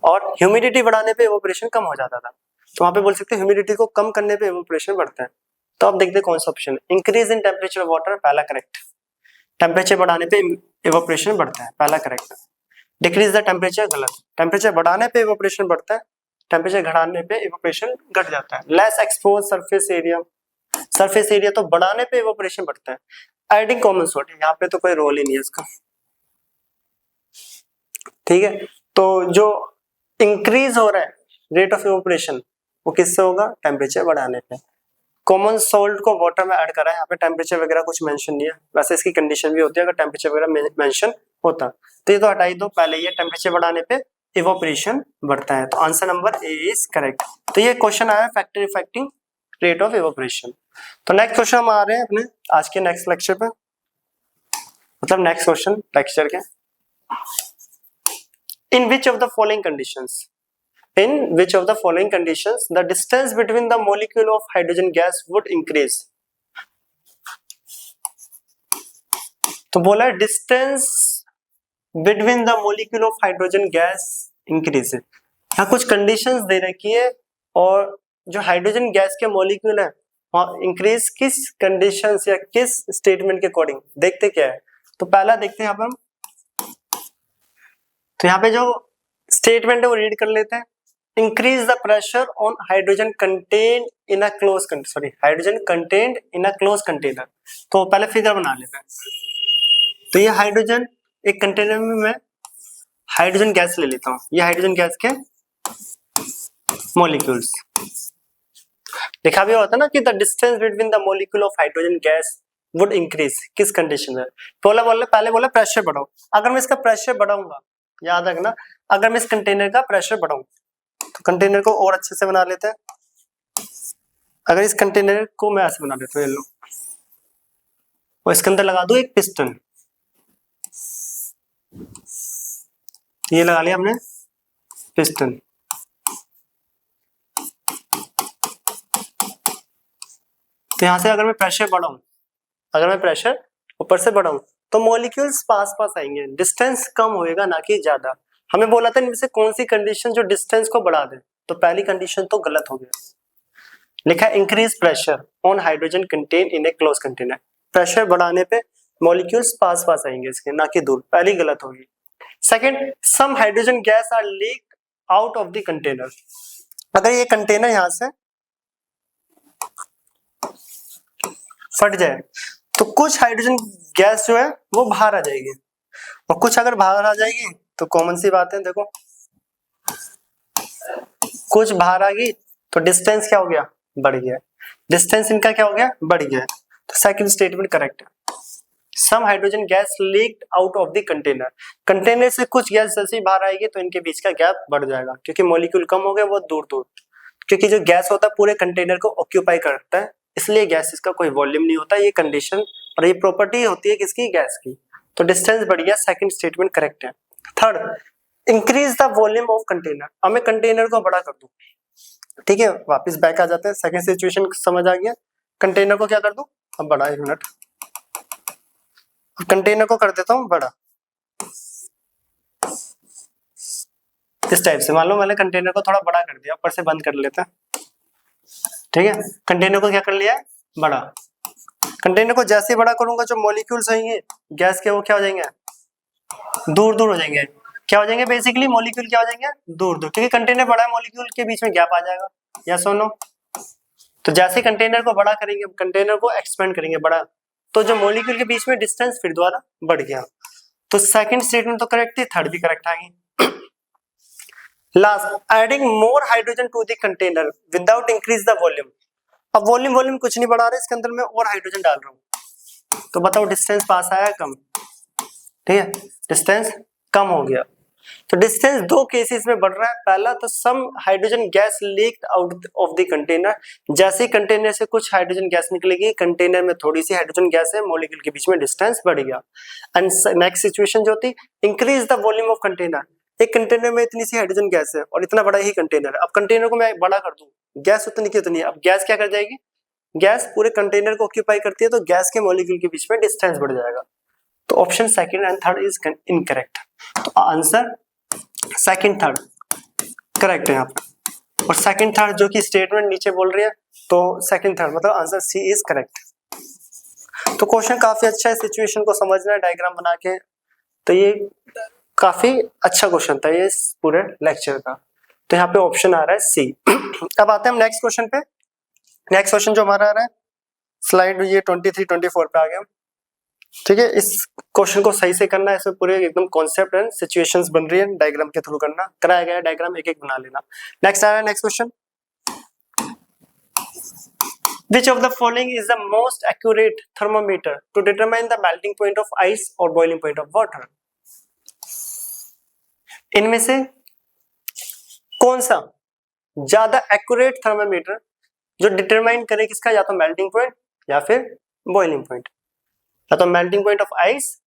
और ह्यूमिडिटी बढ़ाने पे evaporation कम हो जाता था। तो वहां पे बोल सकते हैं ह्यूमिडिटी को कम करने पे evaporation बढ़ता है। तो आप देखते हैं कौन सा option, increase in temperature of water, पहला करेक्ट, टेम्परेचर बढ़ाने पे evaporation बढ़ता है, पहला करेक्ट। डिक्रीज द टेम्परेचर गलत, टेम्परेचर बढ़ाने पे इवेपोरेशन बढ़ता है, टेम्परेचर घटाने पे इवेपोरेशन घट जाता है। Less expose surface area, surface area तो बढ़ाने पे इवेपोरेशन बढ़ता है। एडिंग कॉमन सोर्ट, यहाँ पे तो कोई रोल ही नहीं है इसका, ठीक है। तो जो इंक्रीज हो रहा है रेट ऑफ इवेपोरेशन वो किससे होगा, टेम्परेचर बढ़ाने पे। कॉमन सोल्ट को वाटर में ऐड करा है, यहाँ पे टेम्परेचर वगैरह कुछ मेंशन नहीं है, वैसे इसकी कंडीशन भी होती है अगर टेम्परेचर वगैरह मेंशन होता, तो ये तो हटाई दो, पहले ये टेम्परेचर बढ़ाने पे इवेपोरेशन बढ़ता है, तो answer number A is correct. तो ये क्वेश्चन आया factor affecting rate of evaporation. तो नेक्स्ट क्वेश्चन हम आ रहे हैं अपने आज के नेक्स्ट लेक्चर पे, मतलब नेक्स्ट क्वेश्चन लेक्चर के। In which of the following conditions, in which of the following conditions the distance between the molecule of hydrogen gas would increase? तो बोला distance between the molecule of hydrogen gas increase. यहाँ कुछ conditions दे रखी है और जो hydrogen gas के molecule है वहाँ इंक्रीज किस कंडीशंस या किस स्टेटमेंट के अकॉर्डिंग, देखते क्या है। तो पहला देखते हैं यहाँ पर, तो यहाँ पे जो स्टेटमेंट है वो रीड कर लेते हैं। Increase the pressure on hydrogen contained in a close, sorry hydrogen contained in a close container. तो पहले फिगर बना लेते हैं। तो ये हाइड्रोजन एक कंटेनर में मैं हाइड्रोजन गैस ले लेता हूँ, ये हाइड्रोजन गैस के मॉलिक्यूल्स लिखा भी होता है ना कि the distance between the molecule of hydrogen gas would increase, किस कंडीशन में? पहले बोला प्रेशर बढ़ाओ। अगर मैं इसका प्रेशर बढ़ाऊंगा, याद रखना, अगर मैं इस कंटेनर का प्रेशर बढ़ाऊं तो कंटेनर को और अच्छे से बना लेते हैं। अगर इस कंटेनर को मैं ऐसे बना देता हूँ, ये लो, और इसके अंदर लगा दूं एक पिस्टन, ये लगा लिया हमने पिस्टन। तो यहां से अगर मैं प्रेशर बढ़ाऊं, अगर मैं प्रेशर ऊपर से बढ़ाऊं तो मॉलिक्यूल्स पास पास आएंगे, डिस्टेंस कम होएगा ना कि ज्यादा। हमें बोला था इनमें से कौन सी कंडीशन जो डिस्टेंस को बढ़ा दे, तो पहली कंडीशन तो गलत हो गया। लिखा increase pressure on hydrogen contain in A close container, pressure बढ़ाने पे मॉलिक्यूल्स पास पास आएंगे इसके, ना कि दूर, पहली गलत होगी। Second, some hydrogen gas are leak out of the container, अगर ये कंटेनर यहां से फट जाए तो कुछ हाइड्रोजन गैस जो है वो बाहर आ जाएगी, और कुछ अगर बाहर आ जाएगी तो कॉमन सी बात है, देखो कुछ बाहर आ गई तो डिस्टेंस क्या हो गया, बढ़ गया, डिस्टेंस इनका क्या हो गया, बढ़ गया। तो सेकंड स्टेटमेंट करेक्ट है। Some hydrogen gas leaked out of the container, container से कुछ गैस जैसे ही बाहर आएगी तो इनके बीच का गैप बढ़ जाएगा, क्योंकि मॉलिक्यूल कम हो गए वो दूर दूर, क्योंकि जो गैस होता है पूरे कंटेनर को ऑक्यूपाई करता है, इसलिए गैसेस का कोई वॉल्यूम नहीं होता। ये कंडीशन और ये प्रॉपर्टी होती है किसकी, गैस की। तो डिस्टेंस बढ़ गया, सेकंड स्टेटमेंट करेक्ट है। Third, increase the volume of container, अब मैं कंटेनर को बड़ा कर दूं, ठीक है, वापस बैक आ जाते हैं, सेकंड सिचुएशन समझ आ गया। कंटेनर को क्या कर दूं, अब बड़ा, एक मिनट, कंटेनर को कर देता हूं बड़ा, इस टाइप से। मान लो मैंने कंटेनर को थोड़ा बड़ा कर दिया, ऊपर से बंद कर लेते हैं, ठीक है। कंटेनर को क्या कर लिया, बड़ा। कंटेनर को जैसे ही बड़ा करूंगा जो मॉलिक्यूल्स होंगे गैस के, वो क्या हो जाएंगे, दूर दूर हो जाएंगे। क्या हो जाएंगे, बेसिकली मॉलिक्यूल क्या हो जाएंगे, दूर दूर, क्योंकि कंटेनर बड़ा है, मॉलिक्यूल के बीच में गैप आ जाएगा, या सुनो। तो जैसे कंटेनर को बड़ा करेंगे, कंटेनर को एक्सपेंड करेंगे बड़ा, तो जो मॉलिक्यूल के बीच में डिस्टेंस फिर दोबारा बढ़ गया। तो सेकंड स्टेटमेंट तो करेक्ट थी, थर्ड भी करेक्ट आ गई। Last, adding more hydrogen to the container without increase the volume, अब वॉल्यूम कुछ नहीं बढ़ा रहे, इसके अंदर मैं और हाइड्रोजन डाल रहा हूं, तो बताओ डिस्टेंस पास आया कम, ठीक है, डिस्टेंस कम हो गया। तो डिस्टेंस दो केसेस में बढ़ रहा है। पहला तो some hydrogen gas leaked out of the container, जैसे कंटेनर से कुछ हाइड्रोजन गैस निकलेगी, कंटेनर में थोड़ी सी हाइड्रोजन गैस है, मॉलिक्यूल के बीच में डिस्टेंस बढ़ गया। एंड नेक्स्ट सिचुएशन जो थी, increase the volume of container, एक कंटेनर में इतनी सी हाइड्रोजन गैस है और इतना बड़ा ही कंटेनर है, अब कंटेनर को मैं बड़ा कर दूं, गैस उतनी की उतनी है, अब गैस क्या कर जाएगी, गैस पूरे कंटेनर को ऑक्यूपाई करती है, तो गैस के मॉलिक्यूल के बीच में डिस्टेंस बढ़ जाएगा। तो option second and third is incorrect, तो आंसर सेकंड थर्ड करेक्ट है यहाँ पर। और सेकंड थर्ड जो कि स्टेटमेंट नीचे बोल रही है, तो सेकंड थर्ड मतलब आंसर सी इज करेक्ट। तो क्वेश्चन काफी अच्छा है, सिचुएशन को समझना है डायग्राम बना के, तो ये काफी अच्छा क्वेश्चन था ये पूरे लेक्चर का। तो यहाँ पे ऑप्शन आ रहा है सी। अब आते हैं हम नेक्स्ट क्वेश्चन पे। नेक्स्ट क्वेश्चन जो हमारा आ रहा है, स्लाइड ये 23-24 पे आ गया, ठीक है। इस क्वेश्चन को सही से करना है, इसमें पूरे एकदम कॉन्सेप्ट एंड सिचुएशंस बन रही है, डायग्राम के थ्रू करना, कराया गया डायग्राम एक एक बना लेना। नेक्स्ट आ रहा है next question, which of the following is the most accurate thermometer to determine the melting point of ice or boiling point of water? इनमें से कौन सा ज्यादा एक्यूरेट थर्मामीटर जो डिटरमाइन करे किसका, या तो मेल्टिंग पॉइंट या फिर बॉइलिंग पॉइंट, या तो melting point of ice,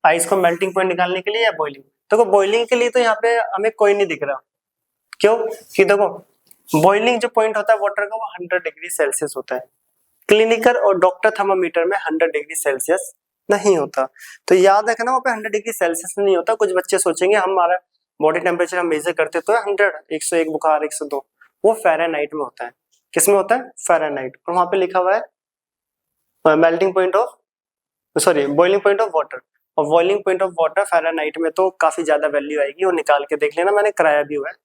ice को मेल्टिंग पॉइंट निकालने के लिए, या बॉइलिंग। देखो बॉइलिंग के लिए तो यहाँ पे हमें कोई नहीं दिख रहा, क्यों कि देखो बॉइलिंग जो पॉइंट होता है वाटर का वो 100 डिग्री सेल्सियस होता है, क्लिनिकल और डॉक्टर थर्मामीटर में 100 डिग्री सेल्सियस नहीं होता। तो याद रखना वहाँ पे 100 डिग्री सेल्सियस नहीं होता। कुछ बच्चे सोचेंगे हमारा बॉडी टेम्परेचर हम मेजर करते तो 100, 101 बुखार 102, वो फ़ारेनहाइट में होता है। किसमें होता है, फ़ारेनहाइट। और वहां पे लिखा हुआ है melting point of sorry boiling point of water, और boiling point of water Fahrenheit में तो काफी ज्यादा वैल्यू आएगी, और निकाल के देख लेना, मैंने कराया भी हुआ है।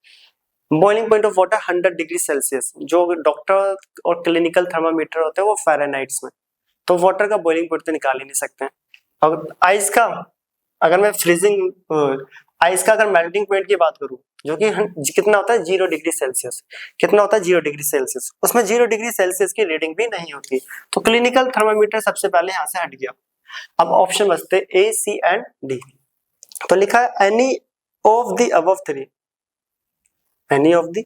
Boiling point of water 100 degree Celsius, जो डॉक्टर और क्लिनिकल थर्मामीटर होते हैं वो फ़ारेनहाइट्स में, तो वाटर का बॉइलिंग पॉइंट तो निकाल ही नहीं सकते हैं। और आइस का अगर मैं फ्रीजिंग आइस का अगर मेल्टिंग पॉइंट की बात करूं जो कि कितना होता है 0 डिग्री सेल्सियस। कितना होता है 0 डिग्री सेल्सियस। उसमें 0 डिग्री सेल्सियस की रीडिंग भी नहीं होती। तो क्लिनिकल थर्मामीटर सबसे पहले यहाँ से हट गया। अब ऑप्शन बचते ए, सी एंड डी। तो लिखा है any of the above 3, any of the.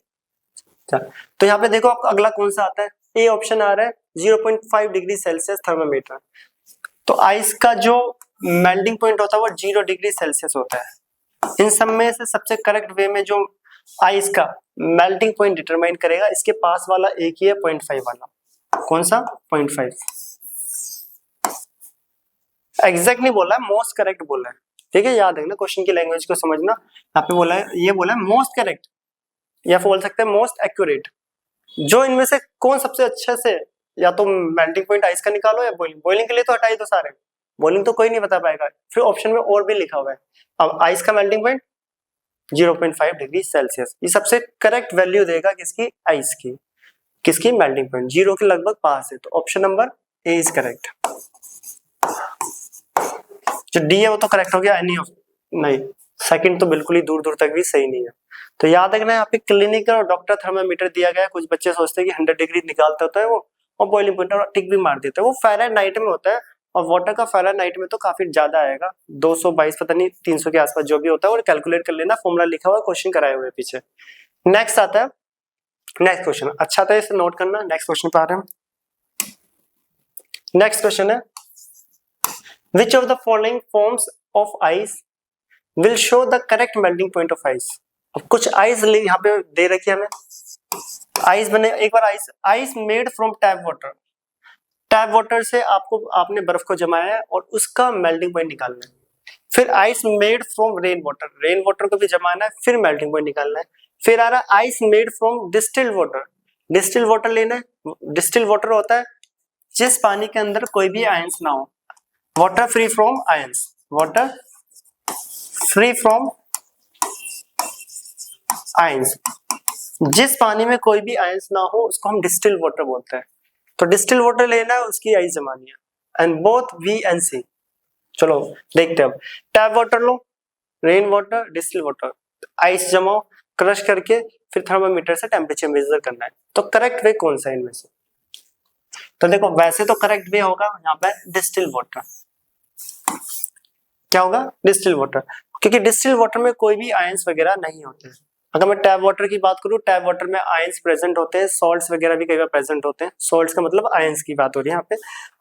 तो यहाँ पे देखो आपका अगला कौन सा आता है, ए ऑप्शन आ रहा है 0.5 डिग्री सेल्सियस थर्मामीटर। तो आइस का जो मेल्टिंग पॉइंट होता है वो 0 डिग्री सेल्सियस होता है। इन सब में से सबसे करेक्ट वे में जो आइस का मेल्टिंग पॉइंट डिटरमाइन करेगा, इसके पास वाला एक ही है 0.5 वाला। कौन सा 0.5? एग्जैक्ट नहीं बोला है, मोस्ट करेक्ट बोला है। ठीक है, याद रखना, क्वेश्चन की लैंग्वेज को समझना। यहाँ पे बोला है, ये बोला है मोस्ट करेक्ट, या बोल सकते हैं मोस्ट एक्यूरेट। जो इनमें से कौन सबसे अच्छे से, या तो मेल्टिंग पॉइंट आइस का निकालो या बॉइलिंग। बॉइलिंग के लिए तो हटाई दो सारे, बॉइलिंग तो कोई नहीं बता पाएगा। फिर ऑप्शन में और भी लिखा हुआ है। अब आइस का मेल्टिंग पॉइंट 0.5 डिग्री सेल्सियस, ये सबसे करेक्ट वैल्यू देगा किसकी, आइस की। किसकी, मेल्टिंग पॉइंट 0 के लगभग पास है। तो option number A is correct. जो डी है वो तो करेक्ट हो गया, एनी ऑफ नहीं। सेकंड तो बिल्कुल ही दूर दूर तक भी सही नहीं है। तो याद रखना यहाँ पे क्लिनिकल और डॉक्टर थर्मामीटर दिया गया है। कुछ बच्चे सोचते हैं कि 100 डिग्री निकालता होता है वो, और बॉइलिंग पॉइंट और टिक भी मार देता है। वो फ़ारेनहाइट में होता है, और वाटर का फ़ारेनहाइट में तो काफी ज्यादा आएगा, 222 पता नहीं 300 के आसपास जो भी होता है, और कैलकुलेट कर लेना, फॉर्मूला लिखा हुआ, क्वेश्चन कराए हुए पीछे। नेक्स्ट आता है, नेक्स्ट क्वेश्चन अच्छा था, इसे नोट करना। नेक्स्ट क्वेश्चन पे आ रहे हैं। नेक्स्ट क्वेश्चन है, which of the following forms of ice will show the correct melting point of ice. अब कुछ आइस यहाँ पे दे रखी है हमें, आइस बने, एक बार ice made from tap water. Tap water से आपने बर्फ को जमाया है और उसका मेल्टिंग पॉइंट निकालना है। फिर ice made from rain water, rain water को भी जमाना है, फिर मेल्टिंग पॉइंट निकालना है। फिर आ रहा है ice made from distilled water, distilled water लेना है। डिस्टिल्ड वाटर होता है जिस पानी के अंदर कोई भी आयंस ना हो, water free from ions, water free from ions. जिस पानी में कोई भी आयंस ना हो उसको हम डिस्टिल्ड वाटर बोलते हैं। तो डिस्टिल्ड वाटर लेना है, उसकी आइस जमानी है, and both B and C. चलो देखते हैं अब। टैप वाटर लो, rain water, distilled water, ice जमाओ, क्रश करके फिर थर्मामीटर से टेम्परेचर मेजर करना है। तो करेक्ट वे कौन सा है इनमें से? तो देखो वैसे तो करेक्ट वे होगा यहाँ पे डिस्टिल्ड वाटर। क्या होगा? डिस्टिल्ड वाटर, क्योंकि डिस्टिल्ड वाटर में कोई भी आयंस वगैरह नहीं होते हैं। अगर मैं टैप वाटर की बात करूं, टैप वाटर में आयंस प्रेजेंट होते हैं, सॉल्ट्स वगैरह भी कई बार प्रेजेंट होते हैं। सॉल्ट्स का मतलब आयंस की बात हो रही है यहाँ पे,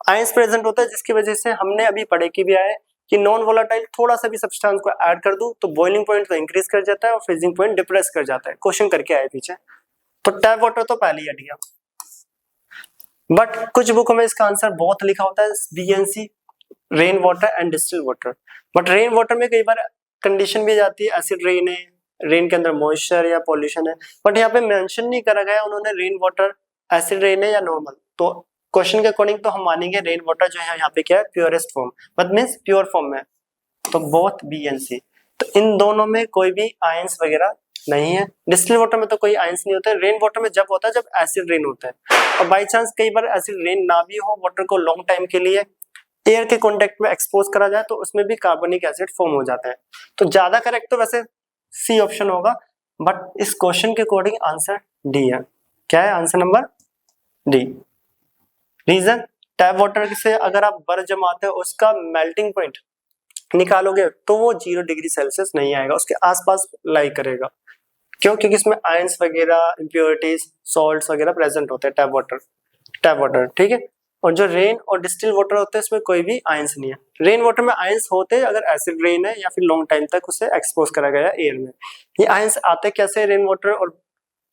आयंस प्रेजेंट होता है, जिसकी वजह से हमने अभी पढ़े कि भी आया कि नॉन वोलेटाइल थोड़ा सा भी सब्सटेंस को ऐड कर दूं तो बॉइलिंग पॉइंट को इंक्रीज कर जाता है और फ्रीजिंग पॉइंट डिप्रेस कर जाता है। क्वेश्चन करके आए पीछे, तो टैप वाटर तो पहले ही हट गया। बट कुछ बुकों में इसका आंसर बहुत लिखा होता है, BNC, rain water and distilled water. But rain water में कई बार कंडीशन भी जाती है, एसिड रेन है, रेन के अंदर मॉइस्चर या पॉल्यूशन है, बट यहाँ पे मेंशन नहीं करा गया उन्होंने रेन वाटर एसिड रेन है या नॉर्मल। तो क्वेश्चन के अकॉर्डिंग तो हम मानेंगे रेन वाटर जो है यहाँ पे क्या है, purest form, but means pure form में। तो बोथ बी एंड सी। तो इन दोनों में कोई भी आयंस वगैरह नहीं है। डिस्टिल्ड वाटर में तो कोई आयंस नहीं होता है। रेन वाटर में जब होता है जब एसिड रेन होता है, और बाई चांस कई बार एसिड रेन ना भी हो, वाटर को लॉन्ग टाइम के लिए एयर के कांटेक्ट में एक्सपोज करा जाए तो उसमें भी कार्बोनिक एसिड फॉर्म हो जाता है। तो ज्यादा करेक्ट तो वैसे सी ऑप्शन होगा, बट इस क्वेश्चन के अकॉर्डिंग आंसर डी है। क्या है answer number D? Reason, tap water से अगर आप बर्फ जमाते हो उसका मेल्टिंग पॉइंट निकालोगे तो वो 0 डिग्री सेल्सियस नहीं आएगा, उसके आसपास लाई करेगा। क्यों? क्योंकि इसमें आयंस वगैरह, इम्प्योरिटीज, सॉल्ट्स वगैरह प्रेजेंट होते हैं टैप वाटर, ठीक है। और जो रेन और डिस्टिल्ड वाटर होते हैं इसमें कोई भी आयंस नहीं है। रेन वाटर में आयंस होते हैं अगर एसिड रेन है या फिर लॉन्ग टाइम तक उसे एक्सपोज करा गया एयर में। ये आयंस आते कैसे रेन वाटर और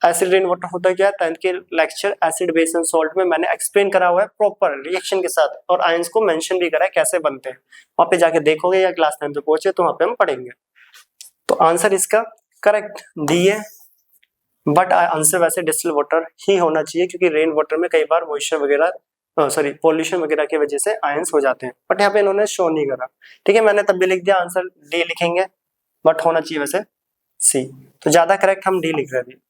एसिड रेन वाटर होता क्या है, 10th के lecture acid base and salt में मैंने एक्सप्लेन करा हुआ है प्रॉपर रिएक्शन के साथ, और आयंस को मेंशन भी करा है कैसे बनते हैं। वहां पे जाके देखोगे या क्लास 10 पे पहुंचे तो वहां पे हम पढ़ेंगे। तो आंसर इसका करेक्ट डी है, बट आंसर वैसे डिस्टिल्ड वाटर ही होना चाहिए, क्योंकि रेन वाटर में कई बार मॉइस्चर वगैरह पॉल्यूशन वगैरह की वजह से आयंस हो जाते हैं, बट यहाँ पे इन्होंने शो नहीं करा। ठीक है, मैंने तब भी लिख दिया, आंसर डी लिखेंगे, बट होना चाहिए वैसे सी। तो ज्यादा करेक्ट हम डी लिख रहे हैं,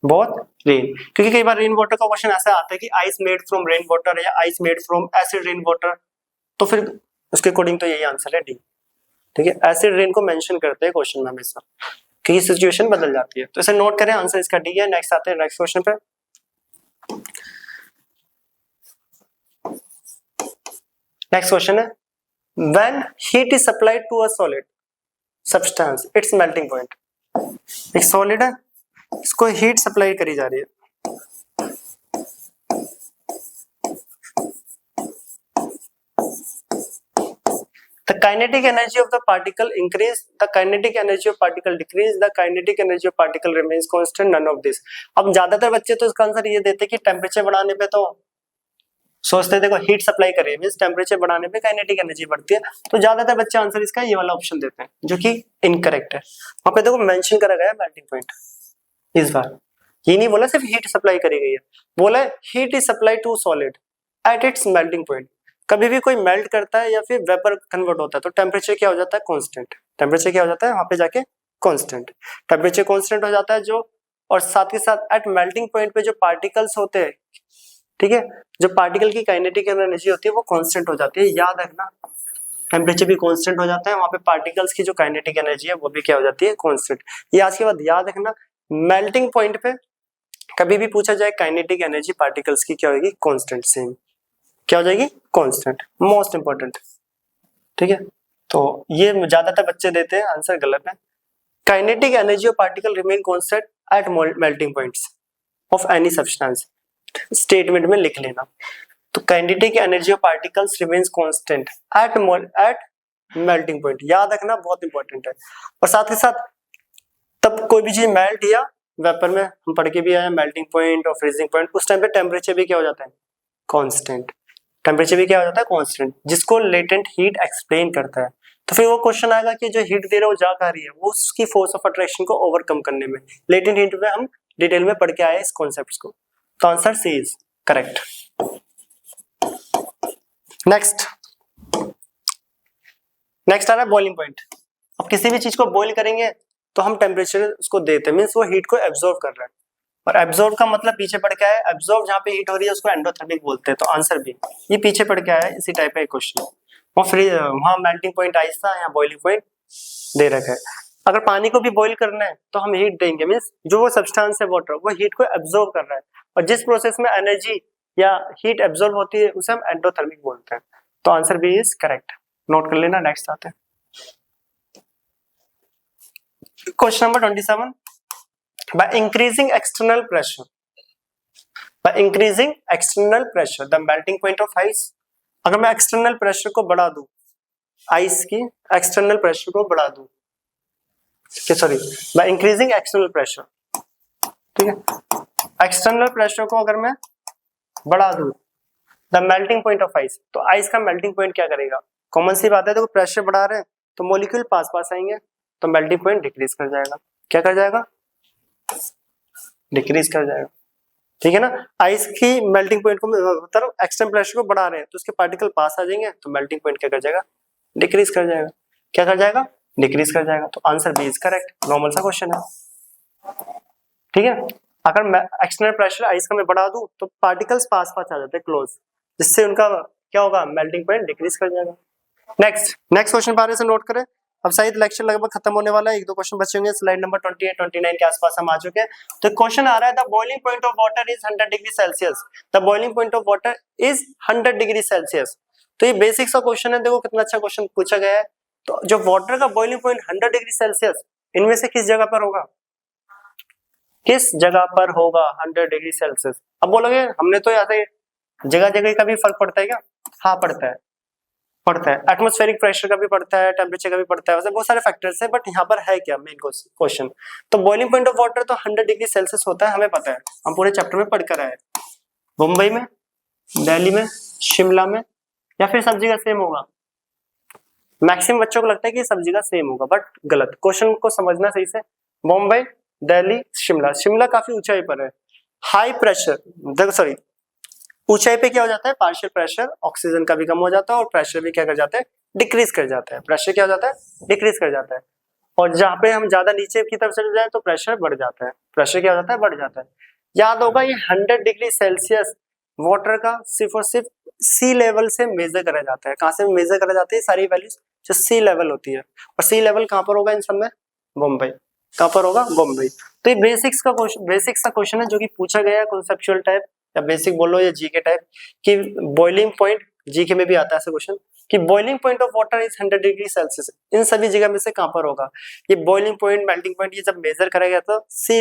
बहुत रेन, क्योंकि कई बार रेन वाटर का क्वेश्चन ऐसा आता है कि ice made from rain water या ice made from acid rain water, तो फिर उसके अकॉर्डिंग तो यही आंसर है डी। ठीक है, एसिड रेन को मेंशन करते हैं क्वेश्चन में हमेशा, क्योंकि सिचुएशन बदल जाती है। तो इसे नोट करें, आंसर इसका डी है। नेक्स्ट आते हैं नेक्स्ट क्वेश्चन पे। नेक्स्ट क्वेश्चन है when heat is supplied to a solid substance its melting point. एक सॉलिड है, इसको हीट सप्लाई करी जा रही है, the kinetic energy of the particle increase, the kinetic energy of particle decrease, the kinetic energy of particle remains constant, none of this। अब ज्यादातर बच्चे तो इसका आंसर ये देते कि टेम्परेचर बढ़ाने पे तो सोचते देखो हीट सप्लाई करें मींस टेम्परेचर बढ़ाने पे काइनेटिक एनर्जी बढ़ती है, तो ज्यादातर बच्चे आंसर इसका ये वाला ऑप्शन देते हैं जो कि इनकरेक्ट है। वहां पे देखो मेंशन करा गया मेल्टिंग पॉइंट, इस बार ये नहीं बोला सिर्फ हीट सप्लाई करी गई है, बोला heat is supply to solid at its melting point. कभी भी कोई मेल्ट करता है या फिर वेपर कन्वर्ट होता है तो टेम्परेचर क्या हो जाता है, कांस्टेंट। टेम्परेचर क्या हो जाता है वहां पे जाके, कांस्टेंट। टेम्परेचर कांस्टेंट हो जाता है जो, और साथ ही साथ एट मेल्टिंग पॉइंट पे जो पार्टिकल्स होते हैं, ठीक है, जो पार्टिकल की काइनेटिक एनर्जी होती है वो कांस्टेंट हो जाती है। याद रखना टेम्परेचर भी कांस्टेंट हो जाता है, वहां पे पार्टिकल्स की जो काइनेटिक एनर्जी है वो भी क्या हो जाती है, कांस्टेंट। ये आज के बाद याद रखना, मेल्टिंग पॉइंट पे कभी भी पूछा जाए काइनेटिक एनर्जी पार्टिकल्स की क्या होगी, कांस्टेंट, सेम क्या हो जाएगी, कांस्टेंट, मोस्ट इंपॉर्टेंट। ठीक है, तो ये ज्यादातर बच्चे देते हैं, आंसर गलत है। Kinetic energy of particle remain constant eight melting points of any substance, statement में लिख लेना। तो kinetic energy of particles remains constant eight melting point, याद रखना बहुत इंपॉर्टेंट है। और साथ ही साथ तब कोई भी चीज मेल्ट या वेपर में हम पढ़ के भी आए मेल्टिंग पॉइंट और फ्रीजिंग पॉइंट, उस टाइम पे टेम्परेचर भी क्या हो जाता है, कांस्टेंट। टेम्परेचर भी क्या हो जाता है, कांस्टेंट, जिसको लेटेंट हीट एक्सप्लेन करता है। तो फिर वो क्वेश्चन आएगा कि जो हीट दे रहा है वो जा कहाँ रही है, वो उसकी फोर्स ऑफ अट्रैक्शन को ओवरकम करने में। लेटेंट हीट में हम डिटेल में पढ़ के आए इस कॉन्सेप्ट को, तो answer C is correct. Next आ रहा है बॉइलिंग पॉइंट। अब किसी भी चीज को बॉइल करेंगे तो हम टेम्परेचर उसको देते हैं, मींस वो हीट को एब्जॉर्ब कर रहा है। और एब्जॉर्ब का मतलब पीछे पड़ के आया, एब्जॉर्ब जहां पे हीट हो रही है उसको एंडोथर्मिक बोलते हैं, तो आंसर भी ये पीछे पड़ के आया है, इसी टाइप का एक क्वेश्चन। वहां मेल्टिंग पॉइंट आइस था, यहाँ बॉइलिंग पॉइंट दे रखा है। अगर पानी को भी बॉइल करना है तो हम हीट देंगे, मींस जो वो सब्सटेंस है वाटर वो हीट को एब्जॉर्ब कर रहा है, और जिस प्रोसेस में एनर्जी या हीट एब्जॉर्ब होती है उसे हम एंडोथर्मिक बोलते हैं, तो answer B is correct. Note कर लेना। नेक्स्ट आते हैं question number 27। By increasing external pressure, the melting point of ice, अगर मैं एक्सटर्नल प्रेशर को बढ़ा दूं, आइस की एक्सटर्नल प्रेशर को बढ़ा दूं, बाय इंक्रीजिंग एक्सटर्नल प्रेशर, ठीक है, एक्सटर्नल प्रेशर को अगर मैं बढ़ा दूं, the melting point of ice, तो आइस का मेल्टिंग पॉइंट क्या करेगा, कॉमन सी बात है, देखो प्रेशर बढ़ा रहे हैं तो मॉलिक्यूल पास आएंगे, तो मेल्टिंग पॉइंट डिक्रीज कर जाएगा। क्या कर जाएगा, डिक्रीज कर जाएगा। ठीक है ना, आइस की मेल्टिंग पॉइंट को मतलब एक्सटर्नल प्रेशर को बढ़ा रहे हैं तो उसके पार्टिकल पास आ जाएंगे, तो मेल्टिंग पॉइंट क्या कर जाएगा, डिक्रीज कर जाएगा। क्या कर जाएगा, डिक्रीज कर जाएगा। तो answer B is correct. Normal सा क्वेश्चन है, ठीक है। अगर मैं एक्सटर्नल प्रेशर आइस का मैं बढ़ा दूं तो पार्टिकल्स पास आ जाते हैं क्लोज, जिससे उनका क्या होगा, मेल्टिंग पॉइंट डिक्रीज कर जाएगा। नेक्स्ट क्वेश्चन बारे से नोट करें। अब शायद लेक्चर लगभग खत्म होने वाला है, एक दो क्वेश्चन बचे होंगे, स्लाइड नंबर 28 29 के आसपास हम आ चुके हैं। तो क्वेश्चन आ रहा है the boiling point of water is 100 degree Celsius, the boiling point of water is 100 degree Celsius. तो ये बेसिक सा क्वेश्चन है, देखो कितना अच्छा क्वेश्चन पूछा गया है। तो जो वाटर का बॉइलिंग पॉइंट 100 डिग्री सेल्सियस, इनमें से किस जगह पर होगा, किस जगह पर होगा 100 डिग्री सेल्सियस। अब बोलोगे हमने तो यहाँ जगह जगह का भी फर्क पड़ता है क्या, हाँ पड़ता है, एटमॉस्फेरिक प्रेशर का भी पड़ता है, टेम्परेचर का भी पड़ता है, वैसे बहुत सारे फैक्टर्स है, बट यहाँ पर है क्या मेन क्वेश्चन। तो बॉइलिंग पॉइंट ऑफ वाटर तो 100 डिग्री सेल्सियस होता है, हमें पता है, हम पूरे चैप्टर में पढ़कर आए। मुंबई में, दिल्ली में, शिमला में, या फिर सब जगह सेम होगा। मैक्सिमम बच्चों को लगता है कि सब जगह सेम होगा, बट गलत। क्वेश्चन को समझना सही से। मुंबई, दिल्ली, शिमला काफी ऊंचाई पर है। हाई प्रेशर, ऊंचाई पे क्या हो जाता है, पार्शियल प्रेशर, ऑक्सीजन का भी कम हो जाता है, और प्रेशर भी क्या कर जाता है, डिक्रीज कर जाता है। प्रेशर क्या हो जाता है, डिक्रीज कर जाता है। और जहां पे हम ज्यादा नीचे की तरफ चले जाए तो प्रेशर बढ़ जाता है, प्रेशर क्या हो जाता है, बढ़ जाता है। याद होगा ये 100 डिग्री सेल्सियस वाटर का सिर्फ और सिर्फ सी लेवल से मेजर करा जाता है। कहां से मेजर करा जाती है, सारी वैल्यूज जो सी लेवल होती है, और सी लेवल कहां पर होगा इन सब में, मुंबई। कहाँ पर होगा, बम्बई। तो ये बेसिक्स का क्वेश्चन है जो कि पूछा गया है कॉन्सेप्चुअल टाइप या बेसिक बोलो या जीके टाइप, कि बॉइलिंग पॉइंट, जीके में भी आता है ऐसा क्वेश्चन, कि boiling point of water is 100 degree Celsius, इन सभी जगह में से कहाँ पर होगा। ये बॉइलिंग पॉइंट, मेल्टिंग पॉइंट, ये जब मेजर करा गया था सी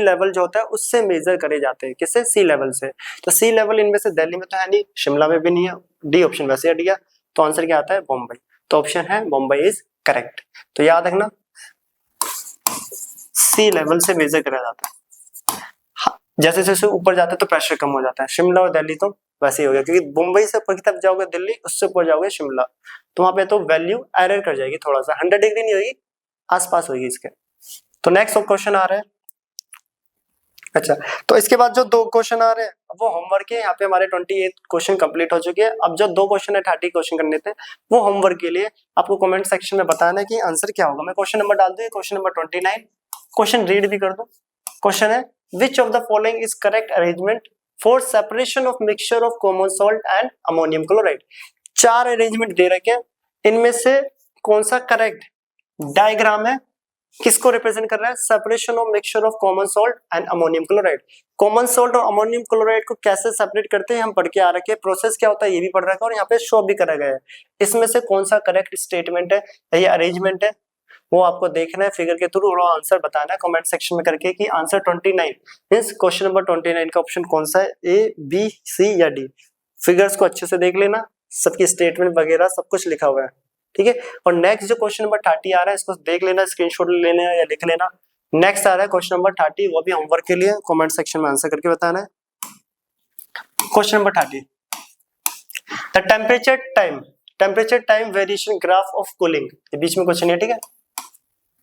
लेवल जो होता है उससे मेजर करे जाते हैं, किससे, सी लेवल से। तो सी लेवल इनमें से दिल्ली में तो है नहीं, शिमला में भी नहीं है, डी ऑप्शन वैसे हट गया, तो आंसर क्या आता है, बॉम्बई। तो ऑप्शन है बॉम्बई इज करेक्ट। तो याद रखना सी लेवल से मेजर करा जाता है, जैसे जैसे ऊपर जाते तो प्रेशर कम हो जाता है। शिमला और दिल्ली तो वैसे ही हो गया, क्योंकि मुंबई से ऊपर की तरफ जाओगे दिल्ली, उससे ऊपर जाओगे शिमला, तो वहां पे तो वैल्यू एरर कर जाएगी थोड़ा सा, 100 डिग्री नहीं होगी, आसपास होगी इसके। तो नेक्स्ट क्वेश्चन आ रहा है। अच्छा, तो इसके बाद जो दो क्वेश्चन आ रहे हैं वो होमवर्क है। यहाँ पे हमारे 28 क्वेश्चन कंप्लीट हो चुके हैं। अब जो दो क्वेश्चन है 30 क्वेश्चन करने थे, वो होमवर्क के लिए आपको कमेंट सेक्शन में बताना है कि आंसर क्या होगा। मैं क्वेश्चन नंबर डाल दूं, क्वेश्चन नंबर 29, क्वेश्चन रीड भी कर दो। क्वेश्चन है, which of the following is correct arrangement for separation of mixture of common salt and ammonium chloride. 4 arrangement दे रखे हैं, इनमें से कौन सा करेक्ट डायग्राम है, किसको रिप्रेजेंट कर रहा है, separation of mixture of common salt and ammonium chloride. Common salt और अमोनियम क्लोराइड को कैसे सेपरेट करते हैं हम पढ़ के आ रखे हैं, प्रोसेस क्या होता है ये भी पढ़ रखा है, और यहाँ पे शो भी करा गया है। इसमें से कौन सा करेक्ट स्टेटमेंट है या ये अरेंजमेंट है, वो आपको देखना है फिगर के थ्रू, और आंसर बताना है कमेंट सेक्शन में करके कि आंसर 29 मींस क्वेश्चन नंबर 29 का ऑप्शन कौन सा है, ए, बी, सी या डी। फिगर्स को अच्छे से देख लेना, सबकी स्टेटमेंट वगैरह सब कुछ लिखा हुआ है, ठीक है। और नेक्स्ट जो क्वेश्चन नंबर 30 आ रहा है, इसको देख लेना, स्क्रीनशॉट ले लेना या लिख लेना। नेक्स्ट आ रहा है क्वेश्चन नंबर 30, वो भी होमवर्क के लिए, कमेंट सेक्शन में आंसर करके बताना है। Question number 30, the temperature time variation graph of cooling, ये बीच में क्वेश्चन है, ठीक है।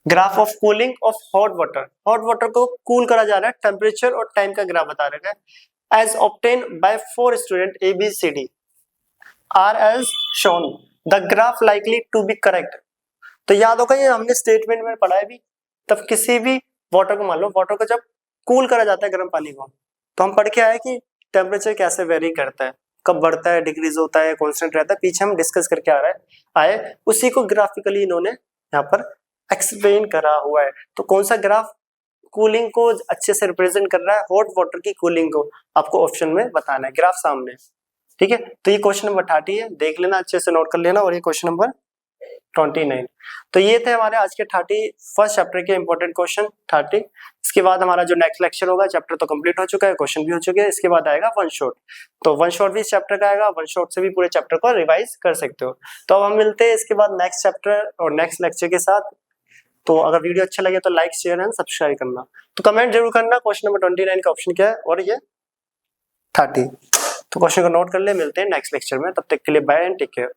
Graph of cooling of hot water को कूल करा जा रहा है, टेम्परेचर और टाइम का ग्राफ बता रखा है, as obtain by 4 student ABCD are as shown, the graph likely to be correct. तो याद होगा ये हमने स्टेटमेंट में पढ़ा है भी, तब किसी भी वाटर को, मान लो वाटर को जब कूल करा जाता है गर्म पानी को, तो हम पढ़ के आए कि टेम्परेचर कैसे वेरी करता है, कब बढ़ता है, डिक्रीज होता है, कांस्टेंट रहता है, पीछे हम डिस्कस करके आए, उसी को ग्राफिकली इन्होंने यहाँ पर एक्सप्लेन करा हुआ है। तो कौन सा ग्राफ कूलिंग को अच्छे से रिप्रेजेंट कर रहा है, हॉट वाटर की कूलिंग को, आपको ऑप्शन में बताना है, ग्राफ सामने, ठीक है। तो ये क्वेश्चन नंबर 30 है, देख लेना, अच्छे से नोट कर लेना। और ये क्वेश्चन नंबर 29। तो ये थे हमारे आज के 30 फर्स्ट चैप्टर के इंपॉर्टेंट क्वेश्चन 30। इसके बाद हमारा जो नेक्स्ट लेक्चर होगा, चैप्टर तो कंप्लीट हो चुका है, क्वेश्चन भी हो चुके हैं, इसके बाद आएगा वन शॉट। तो वन शॉट भी इस चैप्टर का आएगा, वन शॉट से भी पूरे चैप्टर को रिवाइज कर सकते हो। तो अब हम मिलते हैं इसके बाद नेक्स्ट चैप्टर और नेक्स्ट लेक्चर के साथ। तो अगर वीडियो अच्छा लगे तो लाइक, शेयर एंड सब्सक्राइब करना। तो कमेंट जरूर करना क्वेश्चन नंबर 29 का ऑप्शन क्या है और ये 30। तो क्वेश्चन को नोट कर ले, मिलते हैं नेक्स्ट लेक्चर में, तब तक के लिए बाय एंड टेक केयर।